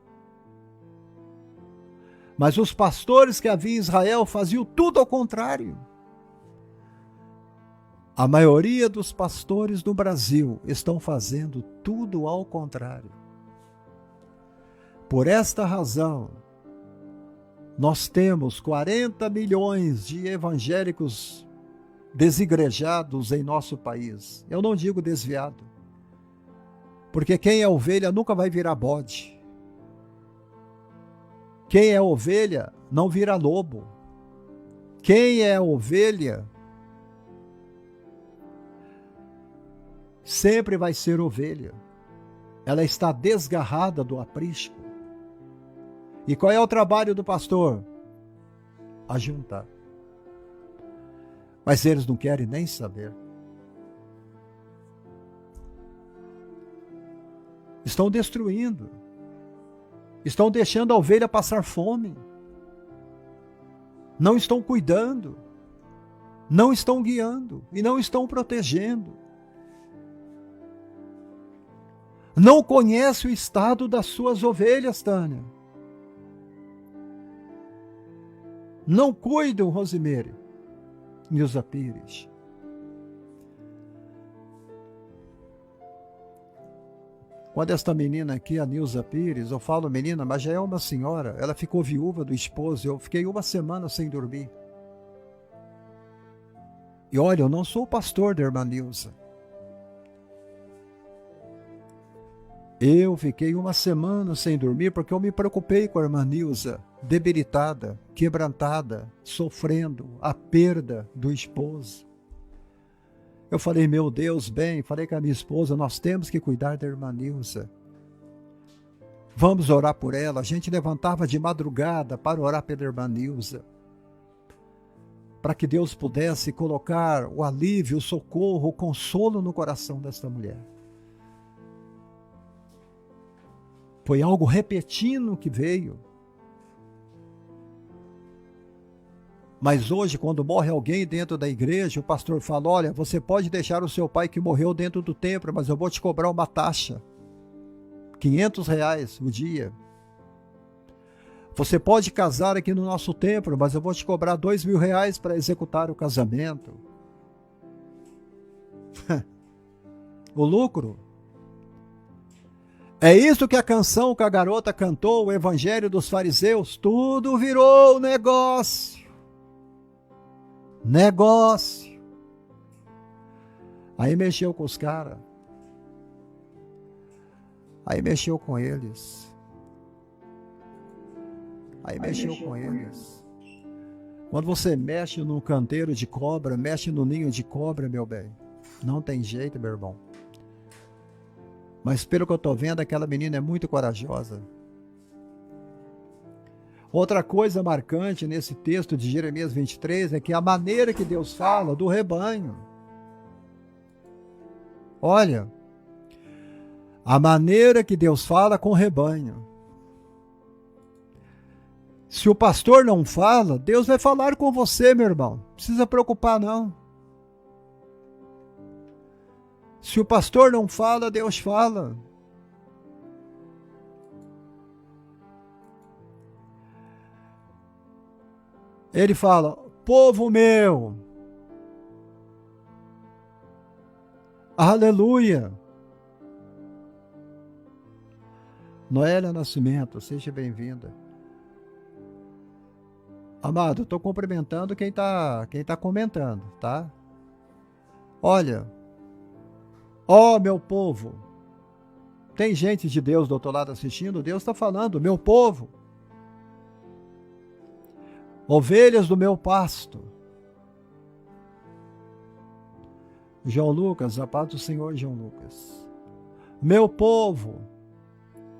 A: Mas os pastores que havia em Israel faziam tudo ao contrário. A maioria dos pastores do Brasil estão fazendo tudo ao contrário. Por esta razão, nós temos 40 milhões de evangélicos desigrejados em nosso país. Eu não digo desviado, porque quem é ovelha nunca vai virar bode. Quem é ovelha não vira lobo. Quem é ovelha sempre vai ser ovelha. Ela está desgarrada do aprisco. E qual é o trabalho do pastor? Ajuntar. Mas eles não querem nem saber. Estão destruindo. Estão deixando a ovelha passar fome. Não estão cuidando. Não estão guiando. E não estão protegendo. Não conhece o estado das suas ovelhas, Tânia. Não cuidam, Rosimeire, Nilza Pires. Quando esta menina aqui, a Nilza Pires, eu falo menina, mas já é uma senhora, ela ficou viúva do esposo, eu fiquei uma semana sem dormir. E olha, eu não sou o pastor da irmã Nilza. Eu fiquei uma semana sem dormir porque eu me preocupei com a irmã Nilza, debilitada, quebrantada, sofrendo a perda do esposo. Eu falei, meu Deus, bem, falei com a minha esposa, nós temos que cuidar da irmã Nilza. Vamos orar por ela. A gente levantava de madrugada para orar pela irmã Nilza, para que Deus pudesse colocar o alívio, o socorro, o consolo no coração desta mulher. Foi algo repentino que veio. Mas hoje, quando morre alguém dentro da igreja, o pastor fala, olha, você pode deixar o seu pai que morreu dentro do templo, mas eu vou te cobrar uma taxa. R$500 o dia. Você pode casar aqui no nosso templo, mas eu vou te cobrar R$2.000 para executar o casamento. O lucro. É isso que a canção que a garota cantou, o Evangelho dos Fariseus, tudo virou negócio. Negócio. Aí mexeu com os caras. Aí mexeu com eles. Aí mexeu com eles. Quando você mexe num canteiro de cobra, mexe no ninho de cobra, meu bem. Não tem jeito, meu irmão. Mas pelo que eu estou vendo, aquela menina é muito corajosa. Outra coisa marcante nesse texto de Jeremias 23 é que a maneira que Deus fala do rebanho. Olha, a maneira que Deus fala com o rebanho. Se o pastor não fala, Deus vai falar com você, meu irmão. Não precisa preocupar, não. Se o pastor não fala, Deus fala. Ele fala, povo meu, aleluia. Noélia Nascimento, seja bem-vinda. Amado, estou cumprimentando quem tá comentando, tá? Olha, ó meu povo, tem gente de Deus do outro lado assistindo, Deus está falando, meu povo, ovelhas do meu pasto. João Lucas, a paz do Senhor, João Lucas. Meu povo,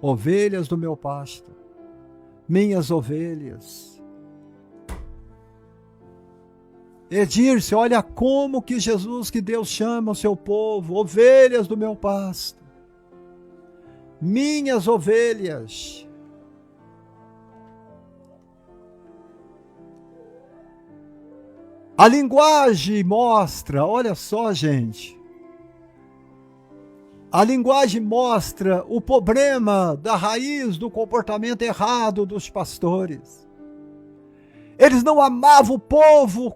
A: ovelhas do meu pasto, minhas ovelhas. Edirce, olha como que Jesus, que Deus chama o seu povo, ovelhas do meu pasto, minhas ovelhas. A linguagem mostra, olha só, gente. A linguagem mostra o problema da raiz do comportamento errado dos pastores. Eles não amavam o povo,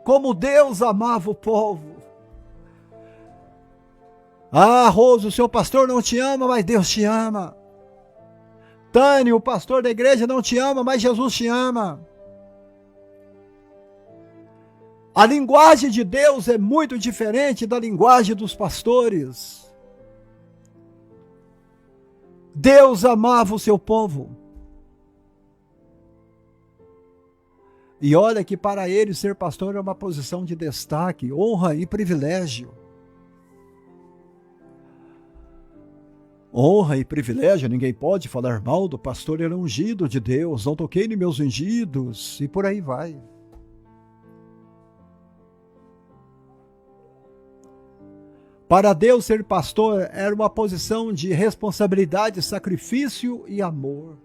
A: como Deus amava o povo. Ah, Rose, o seu pastor não te ama, mas Deus te ama. Tânia, o pastor da igreja não te ama, mas Jesus te ama. A linguagem de Deus é muito diferente da linguagem dos pastores. Deus amava o seu povo. E olha que para ele ser pastor é uma posição de destaque, honra e privilégio. Honra e privilégio, ninguém pode falar mal do pastor, ele é ungido de Deus, não toquei nos meus ungidos, e por aí vai. Para Deus, ser pastor era uma posição de responsabilidade, sacrifício e amor.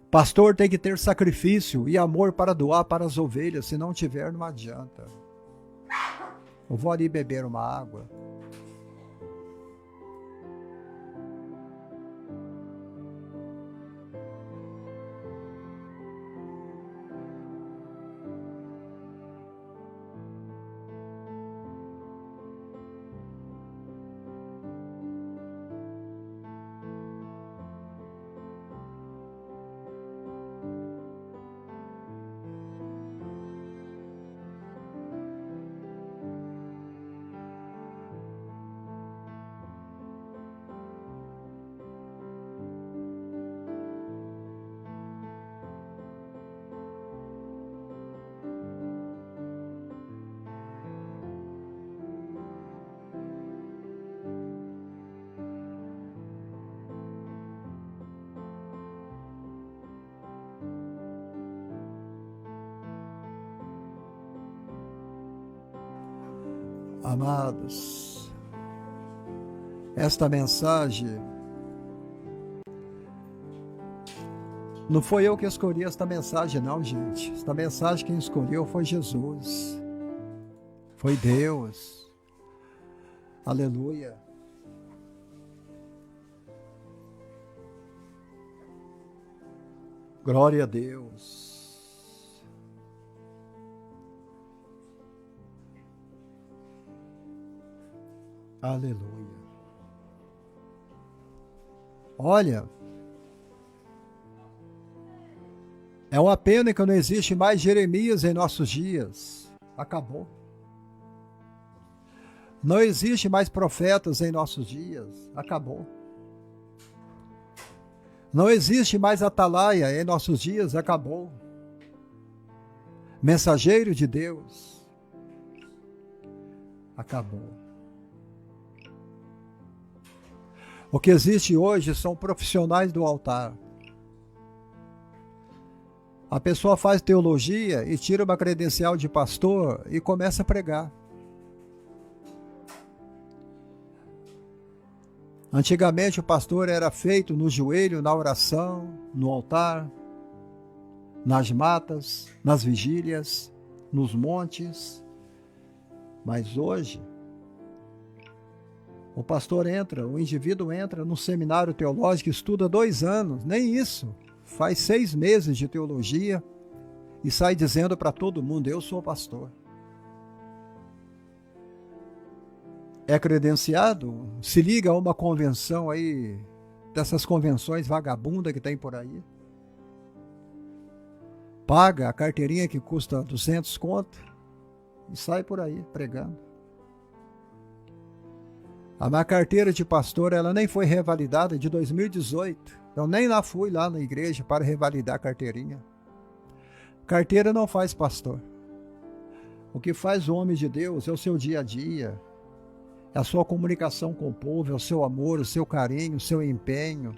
A: Pastor tem que ter sacrifício e amor para doar para as ovelhas, se não tiver, não adianta. Eu vou ali beber uma água. Amados, esta mensagem, não foi eu que escolhi esta mensagem não, gente. Esta mensagem quem escolheu foi Jesus. Foi Deus. Aleluia. Glória a Deus. Aleluia. Olha, É uma pena que não existe mais Jeremias em nossos dias. Acabou. Não existe mais profetas em nossos dias. Acabou. Não existe mais atalaia em nossos dias. Acabou. Mensageiro de Deus. Acabou. O que existe hoje são profissionais do altar. A pessoa faz teologia e tira uma credencial de pastor e começa a pregar. Antigamente o pastor era feito no joelho, na oração, no altar, nas matas, nas vigílias, nos montes. Mas hoje, o pastor entra, o indivíduo entra no seminário teológico, estuda 2 anos, nem isso, faz 6 meses de teologia e sai dizendo para todo mundo, eu sou pastor. É credenciado, se liga a uma convenção aí, dessas convenções vagabundas que tem por aí. Paga a carteirinha que custa 200 conto e sai por aí pregando. A minha carteira de pastor, ela nem foi revalidada de 2018. Eu nem lá fui lá na igreja para revalidar a carteirinha. Carteira não faz pastor. O que faz o homem de Deus é o seu dia a dia, é a sua comunicação com o povo, é o seu amor, o seu carinho, o seu empenho.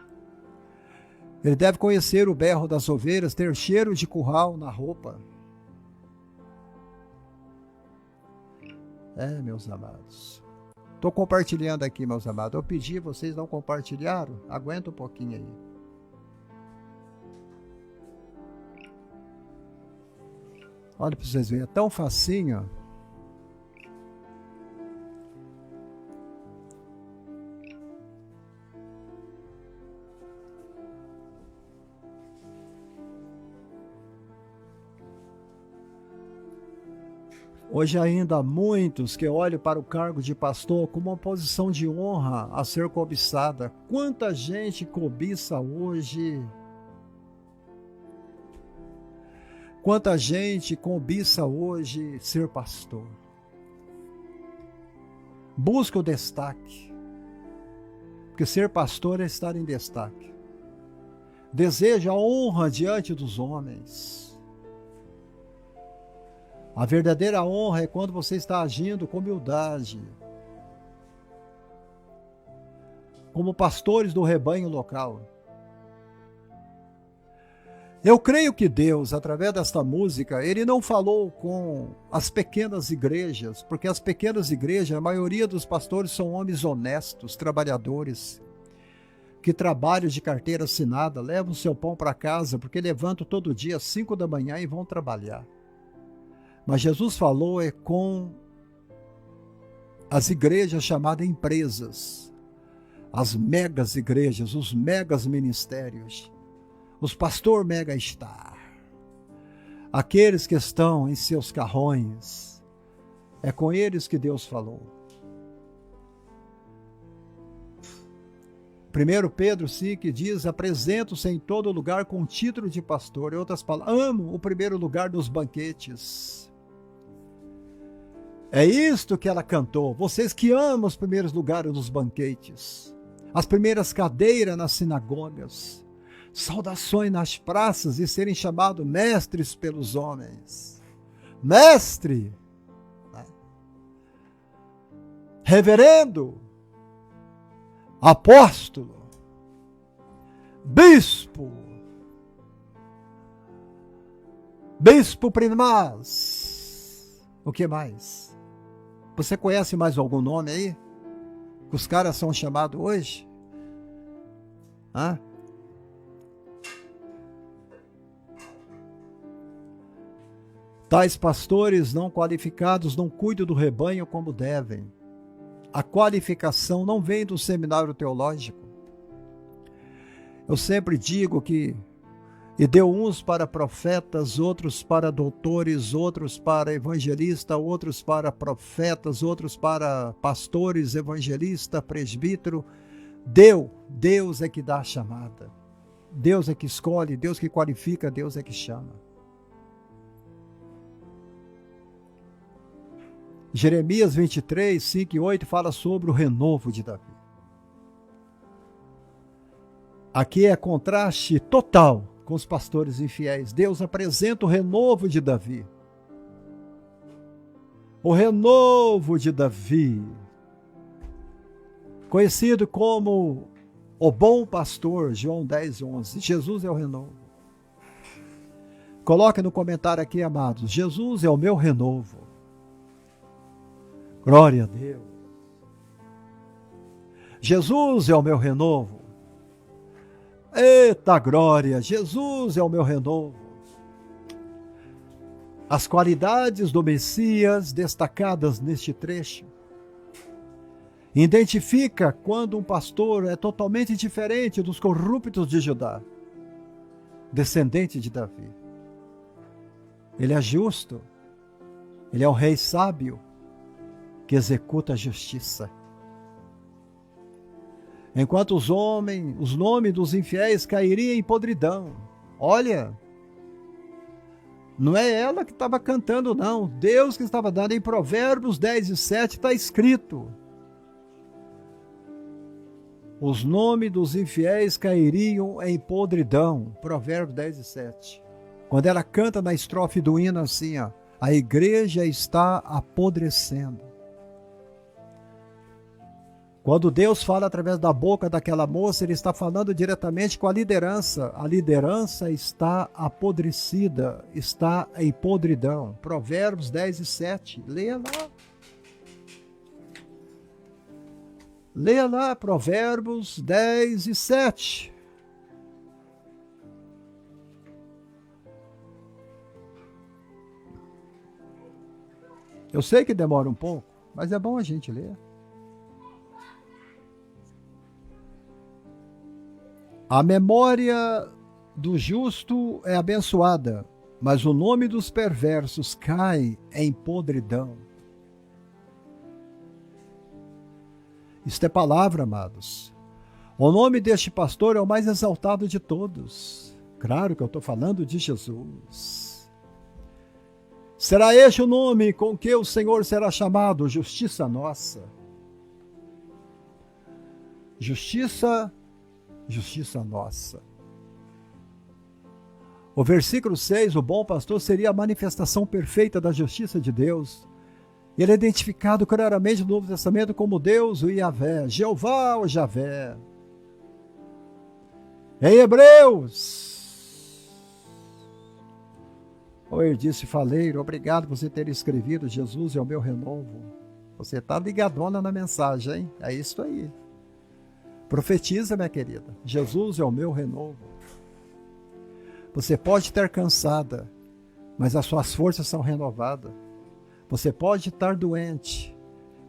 A: Ele deve conhecer o berro das ovelhas, ter cheiro de curral na roupa. Meus amados. Estou compartilhando aqui, meus amados. Eu pedi, vocês não compartilharam? Aguenta um pouquinho aí. Olha para vocês verem, é tão facinho. Hoje ainda há muitos que olham para o cargo de pastor como uma posição de honra a ser cobiçada. Quanta gente cobiça hoje? Quanta gente cobiça hoje ser pastor? Busca o destaque. Porque ser pastor é estar em destaque. Deseja a honra diante dos homens. A verdadeira honra é quando você está agindo com humildade, como pastores do rebanho local. Eu creio que Deus, através desta música, Ele não falou com as pequenas igrejas, porque as pequenas igrejas, a maioria dos pastores são homens honestos, trabalhadores, que trabalham de carteira assinada, levam seu pão para casa, porque levantam todo dia às 5 da manhã e vão trabalhar. Mas Jesus falou com as igrejas chamadas empresas, as megas igrejas, os megas ministérios, os pastor mega star, aqueles que estão em seus carrões, é com eles que Deus falou. 1 Pedro 5 diz, apresento-se em todo lugar com título de pastor, em outras palavras, amo o primeiro lugar dos banquetes. É isto que ela cantou. Vocês que amam os primeiros lugares dos banquetes, as primeiras cadeiras nas sinagogas, saudações nas praças e serem chamados mestres pelos homens. Mestre, reverendo, apóstolo, bispo, bispo primaz. O que mais? Você conhece mais algum nome aí? Que os caras são chamados hoje? Tais pastores não qualificados não cuidam do rebanho como devem. A qualificação não vem do seminário teológico. Eu sempre digo que e deu uns para profetas, outros para doutores, outros para evangelistas, outros para profetas, outros para pastores, evangelista, presbítero. Deus é que dá a chamada. Deus é que escolhe, Deus que qualifica, Deus é que chama. Jeremias 23, 5 e 8 fala sobre o renovo de Davi. Aqui é contraste total com os pastores infiéis. Deus apresenta o renovo de Davi. O renovo de Davi, conhecido como o bom pastor, João 10, 11. Jesus é o renovo. Coloque no comentário aqui, amados. Jesus é o meu renovo. Glória a Deus. Jesus é o meu renovo. Eita glória, Jesus é o meu renovo. As qualidades do Messias destacadas neste trecho identifica quando um pastor é totalmente diferente dos corruptos de Judá, descendente de Davi. Ele é justo, ele é um rei sábio que executa a justiça. Enquanto os nomes dos infiéis cairiam em podridão. Olha, não é ela que estava cantando, não. Deus que estava dando. Em Provérbios 10 e 7 está escrito: os nomes dos infiéis cairiam em podridão. Provérbios 10 e 7. Quando ela canta na estrofe do hino assim, ó, a igreja está apodrecendo. Quando Deus fala através da boca daquela moça, Ele está falando diretamente com a liderança. A liderança está apodrecida, está em podridão. Provérbios 10 e 7. Leia lá. Leia lá, Provérbios 10 e 7. Eu sei que demora um pouco, mas é bom a gente ler. A memória do justo é abençoada, mas o nome dos perversos cai em podridão. Isto é palavra, amados. O nome deste pastor é o mais exaltado de todos. Claro que eu estou falando de Jesus. Será este o nome com que o Senhor será chamado? Justiça nossa. Justiça nossa. O versículo 6, o bom pastor seria a manifestação perfeita da justiça de Deus. Ele é identificado claramente no Novo Testamento como Deus, o Yahvé, Jeová ou Javé. Em Hebreus, o Erdice Faleiro, obrigado por você ter escrevido, Jesus é o meu renovo. Você está ligadona na mensagem, hein? É isso aí. Profetiza, minha querida. Jesus é o meu renovo. Você pode estar cansada, mas as suas forças são renovadas. Você pode estar doente,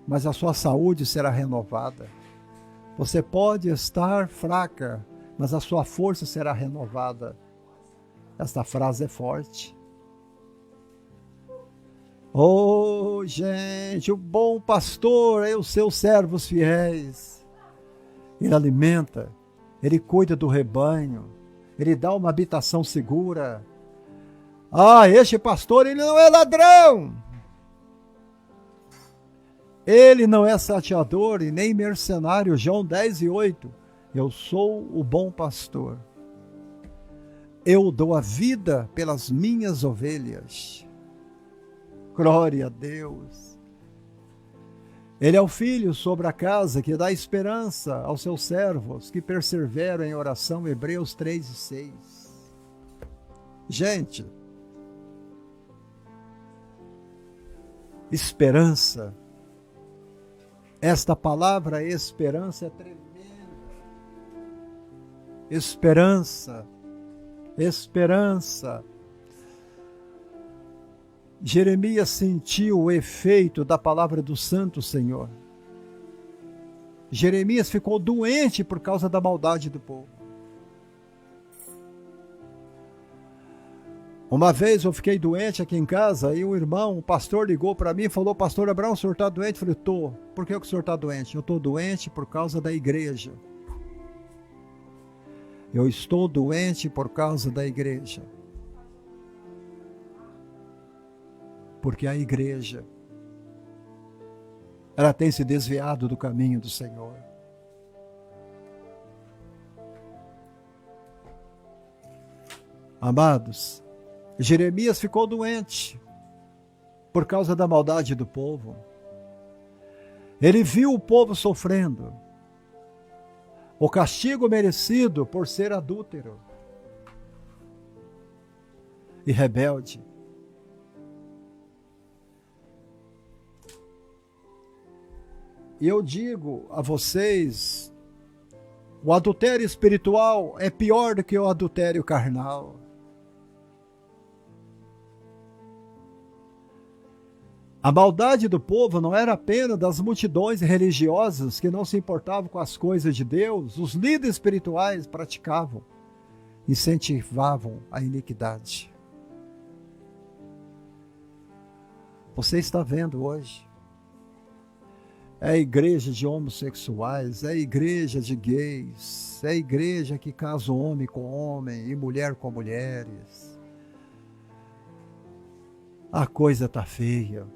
A: mas a sua saúde será renovada. Você pode estar fraca, mas a sua força será renovada. Esta frase é forte. Oh, gente, o bom pastor é os seus servos fiéis. Ele alimenta, ele cuida do rebanho, ele dá uma habitação segura. Ah, este pastor, ele não é ladrão. Ele não é salteador e nem mercenário. João 10 e 8. Eu sou o bom pastor. Eu dou a vida pelas minhas ovelhas. Glória a Deus. Ele é o filho sobre a casa que dá esperança aos seus servos que perseveram em oração. Hebreus 3 e 6. Gente, esperança. Esta palavra esperança é tremenda. Esperança. Esperança. Jeremias sentiu o efeito da palavra do Santo Senhor. Jeremias ficou doente por causa da maldade do povo. Uma vez eu fiquei doente aqui em casa e um pastor ligou para mim e falou: Pastor Abraão, o senhor está doente? Eu falei: estou. Por que o senhor está doente? Eu estou doente por causa da igreja. Eu estou doente por causa da igreja. Porque a igreja, ela tem se desviado do caminho do Senhor. Amados, Jeremias ficou doente por causa da maldade do povo. Ele viu o povo sofrendo o castigo merecido por ser adúltero e rebelde. E eu digo a vocês, o adultério espiritual é pior do que o adultério carnal. A maldade do povo não era apenas das multidões religiosas que não se importavam com as coisas de Deus. Os líderes espirituais praticavam, incentivavam a iniquidade. Você está vendo hoje? É a igreja de homossexuais, é a igreja de gays, é a igreja que casa homem com homem e mulher com mulheres. A coisa está feia.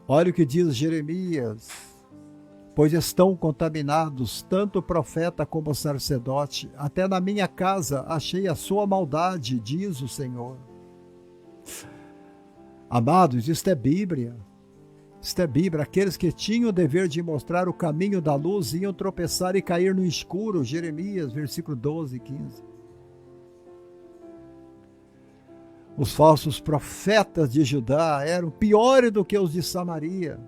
A: Olha o que diz Jeremias: pois estão contaminados tanto o profeta como o sacerdote, até na minha casa achei a sua maldade, diz o Senhor. Amados, isto é Bíblia. Isto é Bíblia. Aqueles que tinham o dever de mostrar o caminho da luz iam tropeçar e cair no escuro. Jeremias, versículo 12 e 15. Os falsos profetas de Judá eram piores do que os de Samaria.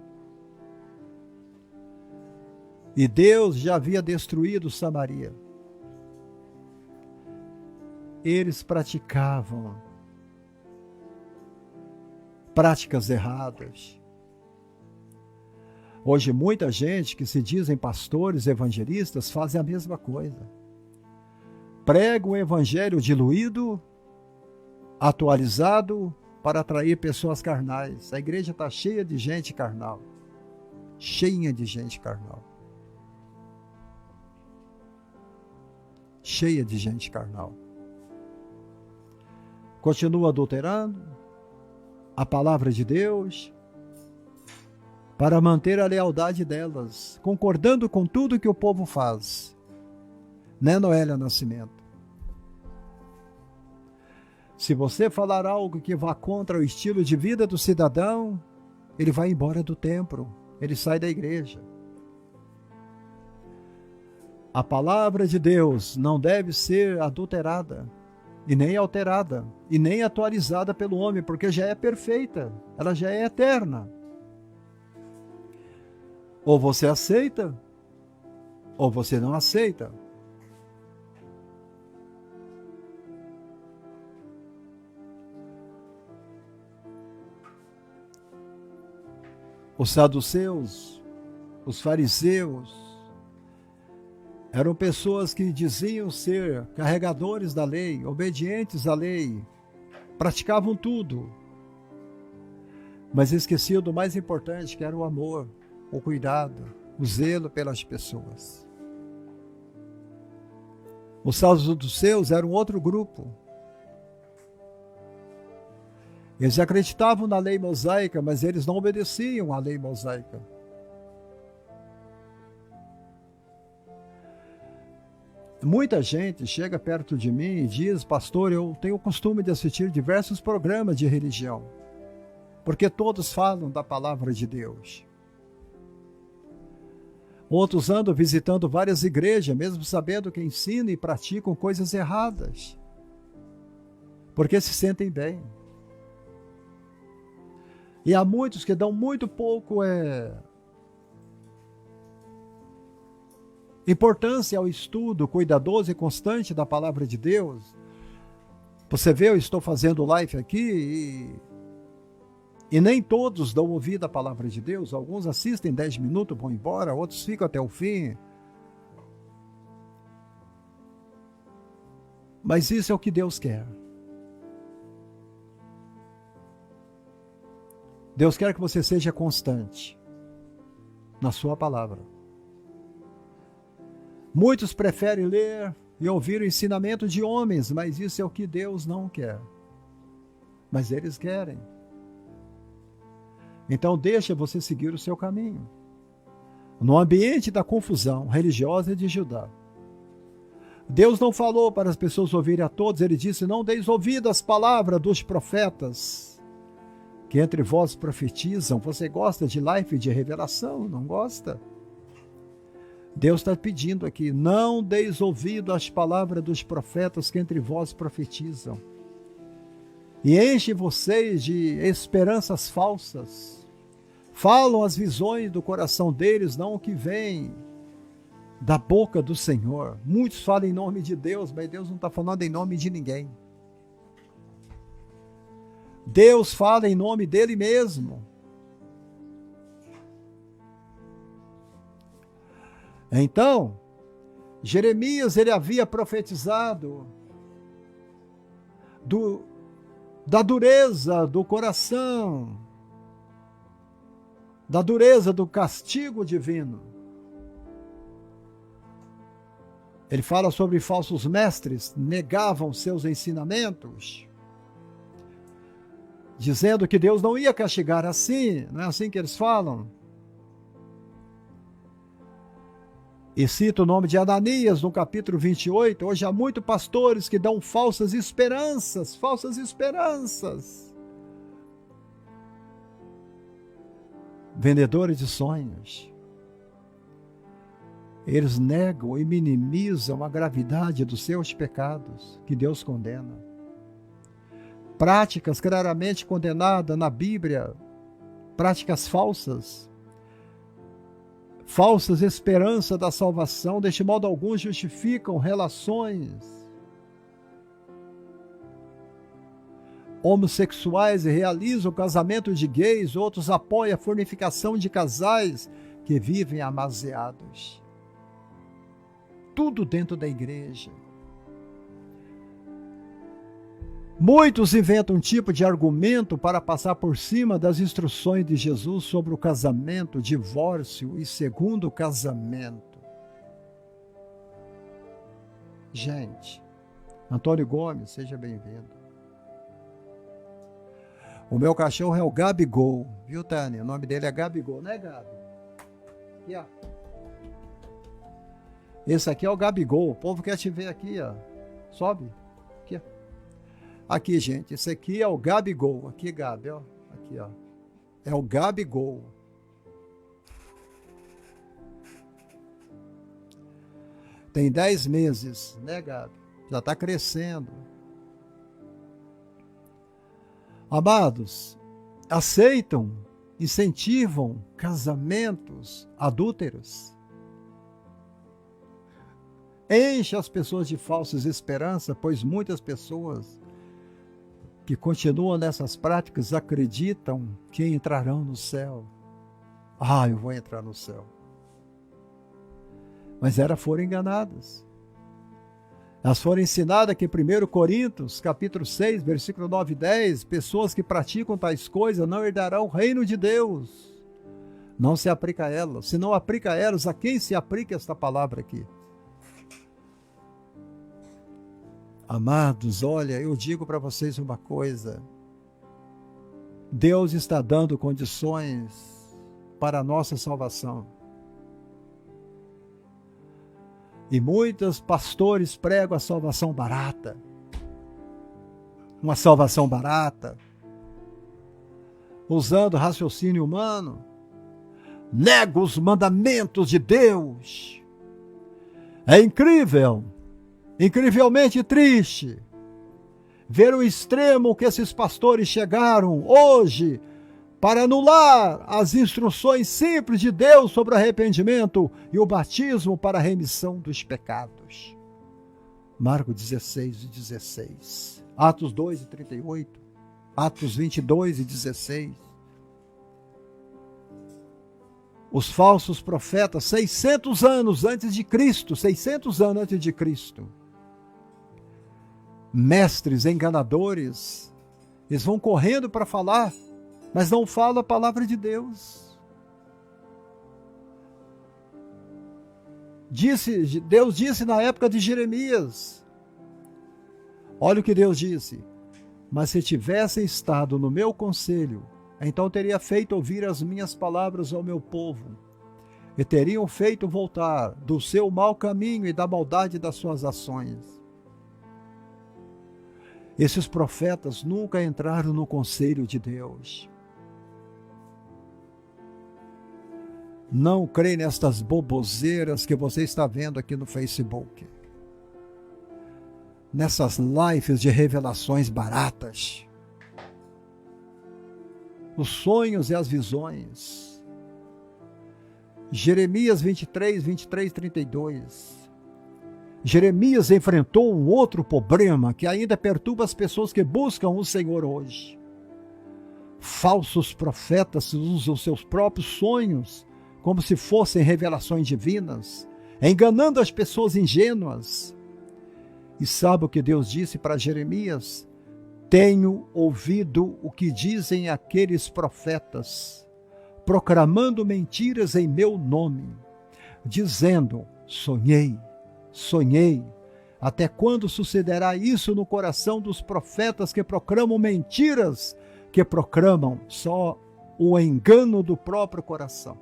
A: E Deus já havia destruído Samaria. Eles praticavam práticas erradas. Hoje muita gente que se dizem pastores, evangelistas, fazem a mesma coisa. Pregam o evangelho diluído, atualizado, para atrair pessoas carnais. A igreja está cheia de gente carnal. Cheia de gente carnal. Cheia de gente carnal. Continua adulterando a palavra de Deus para manter a lealdade delas, concordando com tudo que o povo faz. Né, Noélia Nascimento? Se você falar algo que vá contra o estilo de vida do cidadão, ele vai embora do templo, ele sai da igreja. A palavra de Deus não deve ser adulterada, e nem alterada, e nem atualizada pelo homem, porque já é perfeita, ela já é eterna. Ou você aceita, ou você não aceita. Os saduceus, os fariseus, eram pessoas que diziam ser carregadores da lei, obedientes à lei, praticavam tudo, mas esqueciam do mais importante, que era o amor, o cuidado, o zelo pelas pessoas. Os saduceus eram outro grupo. Eles acreditavam na lei mosaica, mas eles não obedeciam à lei mosaica. Muita gente chega perto de mim e diz: pastor, eu tenho o costume de assistir diversos programas de religião, porque todos falam da palavra de Deus. Outros andam visitando várias igrejas, mesmo sabendo que ensinam e praticam coisas erradas, porque se sentem bem. E há muitos que dão muito pouco importância ao estudo cuidadoso e constante da palavra de Deus. Você vê, eu estou fazendo live aqui e nem todos dão ouvido à palavra de Deus. Alguns assistem 10 minutos, vão embora, outros ficam até o fim. Mas isso é o que Deus quer. Deus quer que você seja constante na sua palavra. Muitos preferem ler e ouvir o ensinamento de homens, mas isso é o que Deus não quer. Mas eles querem. Então deixa você seguir o seu caminho. No ambiente da confusão religiosa de Judá, Deus não falou para as pessoas ouvirem a todos, ele disse: não deis ouvido às palavras dos profetas, que entre vós profetizam. Você gosta de life de revelação? Não gosta? Deus está pedindo aqui: não deis ouvido às palavras dos profetas que entre vós profetizam. E enche vocês de esperanças falsas. Falam as visões do coração deles, não o que vem da boca do Senhor. Muitos falam em nome de Deus, mas Deus não está falando em nome de ninguém. Deus fala em nome dele mesmo. Então, Jeremias, ele havia profetizado da dureza do coração, da dureza do castigo divino. Ele fala sobre falsos mestres, negavam seus ensinamentos, dizendo que Deus não ia castigar assim, não é assim que eles falam? E cita o nome de Ananias no capítulo 28. Hoje há muitos pastores que dão falsas esperanças. Vendedores de sonhos. Eles negam e minimizam a gravidade dos seus pecados, que Deus condena. Práticas claramente condenadas na Bíblia, práticas falsas. Falsas esperanças da salvação, deste modo alguns justificam relações homossexuais e realizam casamento de gays, outros apoiam a fornicação de casais que vivem amaziados. Tudo dentro da igreja. Muitos inventam um tipo de argumento para passar por cima das instruções de Jesus sobre o casamento, divórcio e segundo casamento. Gente, Antônio Gomes, seja bem-vindo. O meu cachorro é o Gabigol, viu, Tânia? O nome dele é Gabigol, não é, Gabi? Aqui, ó. Esse aqui é o Gabigol, o povo quer te ver aqui, ó. Sobe. Aqui, ó. Aqui, gente, esse aqui é o Gabigol. Aqui, Gabi, ó. Aqui, ó. É o Gabigol. Tem 10 meses, né, Gabi? Já está crescendo. Amados, aceitam, incentivam casamentos adúlteros. Enche as pessoas de falsas esperanças, pois muitas pessoas que continuam nessas práticas acreditam que entrarão no céu. Ah, eu vou entrar no céu. Mas elas foram enganadas. Elas foram ensinadas que em 1 Coríntios, capítulo 6, versículo 9 e 10, pessoas que praticam tais coisas não herdarão o reino de Deus. Não se aplica a elas. Se não aplica a elas, a quem se aplica esta palavra aqui? Amados, olha, eu digo para vocês uma coisa. Deus está dando condições para a nossa salvação. E muitos pastores pregam a salvação barata. Uma salvação barata. Usando raciocínio humano. Nega os mandamentos de Deus. É incrível. Incrivelmente triste ver o extremo que esses pastores chegaram hoje para anular as instruções simples de Deus sobre o arrependimento e o batismo para a remissão dos pecados. Marcos 16 e 16, Atos 2 e 38, Atos 22 e 16. Os falsos profetas, 600 anos antes de Cristo, mestres enganadores, eles vão correndo para falar, mas não falam a palavra de Deus. Deus disse na época de Jeremias. Olha o que Deus disse: mas se tivessem estado no meu conselho, então teria feito ouvir as minhas palavras ao meu povo, e teriam feito voltar do seu mau caminho e da maldade das suas ações. Esses profetas nunca entraram no conselho de Deus. Não creia nestas boboseiras que você está vendo aqui no Facebook. Nessas lives de revelações baratas. Os sonhos e as visões. Jeremias 23, 32. Jeremias enfrentou um outro problema que ainda perturba as pessoas que buscam o Senhor hoje. Falsos profetas usam seus próprios sonhos como se fossem revelações divinas, enganando as pessoas ingênuas. E sabe o que Deus disse para Jeremias? Tenho ouvido o que dizem aqueles profetas, proclamando mentiras em meu nome, dizendo: sonhei. Até quando sucederá isso no coração dos profetas que proclamam mentiras, que proclamam só o engano do próprio coração?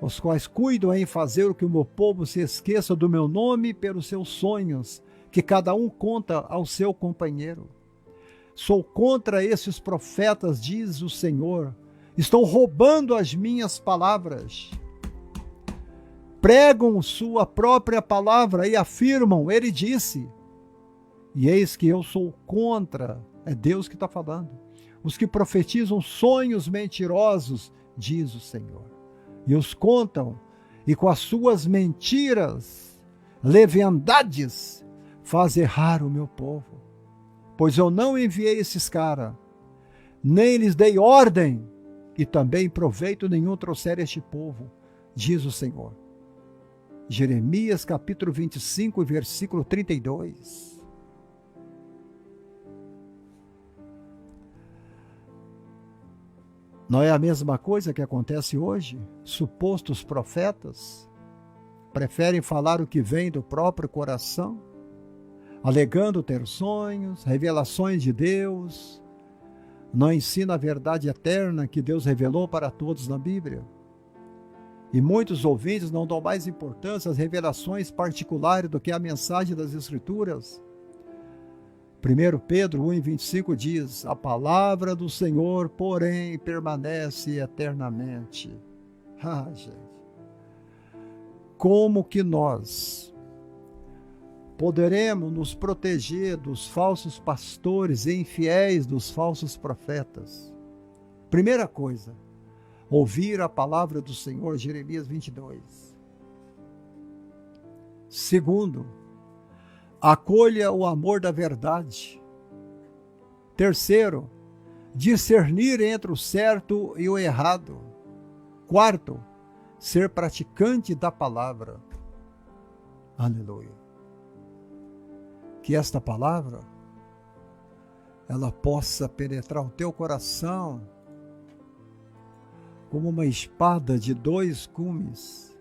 A: Os quais cuidam em fazer o que o meu povo se esqueça do meu nome pelos seus sonhos, que cada um conta ao seu companheiro. Sou contra esses profetas, diz o Senhor. Estão roubando as minhas palavras. Pregam sua própria palavra e afirmam: ele disse. E eis que eu sou contra, é Deus que está falando, os que profetizam sonhos mentirosos, diz o Senhor. E os contam, e com as suas mentiras, leviandades, faz errar o meu povo. Pois eu não enviei esses caras, nem lhes dei ordem, e também proveito nenhum trouxer este povo, diz o Senhor. Jeremias capítulo 25, versículo 32. Não é a mesma coisa que acontece hoje? Supostos profetas preferem falar o que vem do próprio coração, alegando ter sonhos, revelações de Deus, não ensina a verdade eterna que Deus revelou para todos na Bíblia. E muitos ouvintes não dão mais importância às revelações particulares do que à mensagem das Escrituras. 1 Pedro 1,25 diz: a palavra do Senhor, porém, permanece eternamente. Gente, como que nós poderemos nos proteger dos falsos pastores e infiéis dos falsos profetas? Primeira coisa, ouvir a palavra do Senhor, Jeremias 22. Segundo, acolha o amor da verdade. Terceiro, discernir entre o certo e o errado. Quarto, ser praticante da palavra. Aleluia. Que esta palavra, ela possa penetrar o teu coração como uma espada de 2 gumes,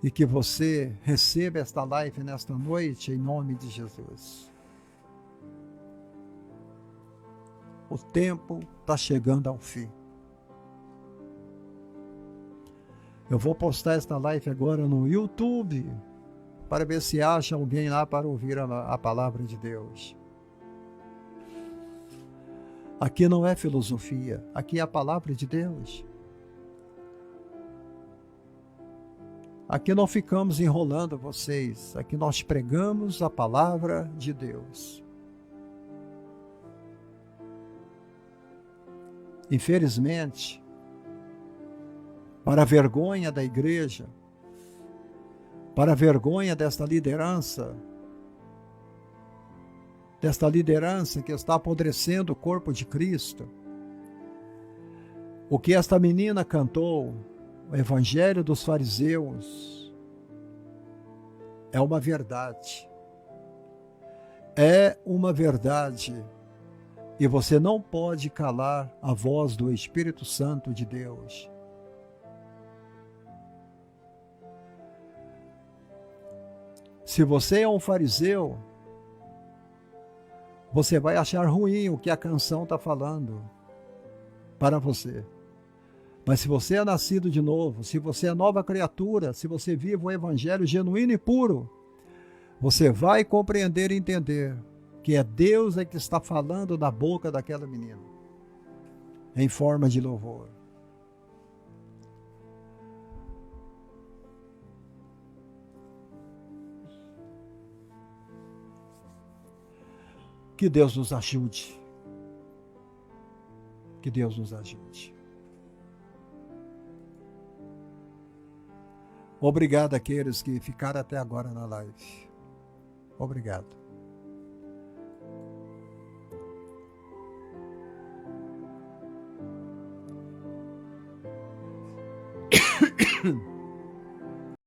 A: e que você receba esta live nesta noite, em nome de Jesus. O tempo está chegando ao fim. Eu vou postar esta live agora no YouTube, para ver se acha alguém lá para ouvir a palavra de Deus. Aqui não é filosofia, aqui é a palavra de Deus. Aqui não ficamos enrolando vocês, aqui nós pregamos a palavra de Deus. Infelizmente, para a vergonha da igreja, para a vergonha desta liderança que está apodrecendo o corpo de Cristo, o que esta menina cantou, o Evangelho dos Fariseus, é uma verdade. É uma verdade. E você não pode calar a voz do Espírito Santo de Deus. Se você é um fariseu, você vai achar ruim o que a canção está falando para você. Mas se você é nascido de novo, se você é nova criatura, se você vive o evangelho genuíno e puro, você vai compreender e entender que é Deus que está falando na boca daquela menina, em forma de louvor. Que Deus nos ajude. Que Deus nos ajude. Obrigado àqueles que ficaram até agora na live. Obrigado.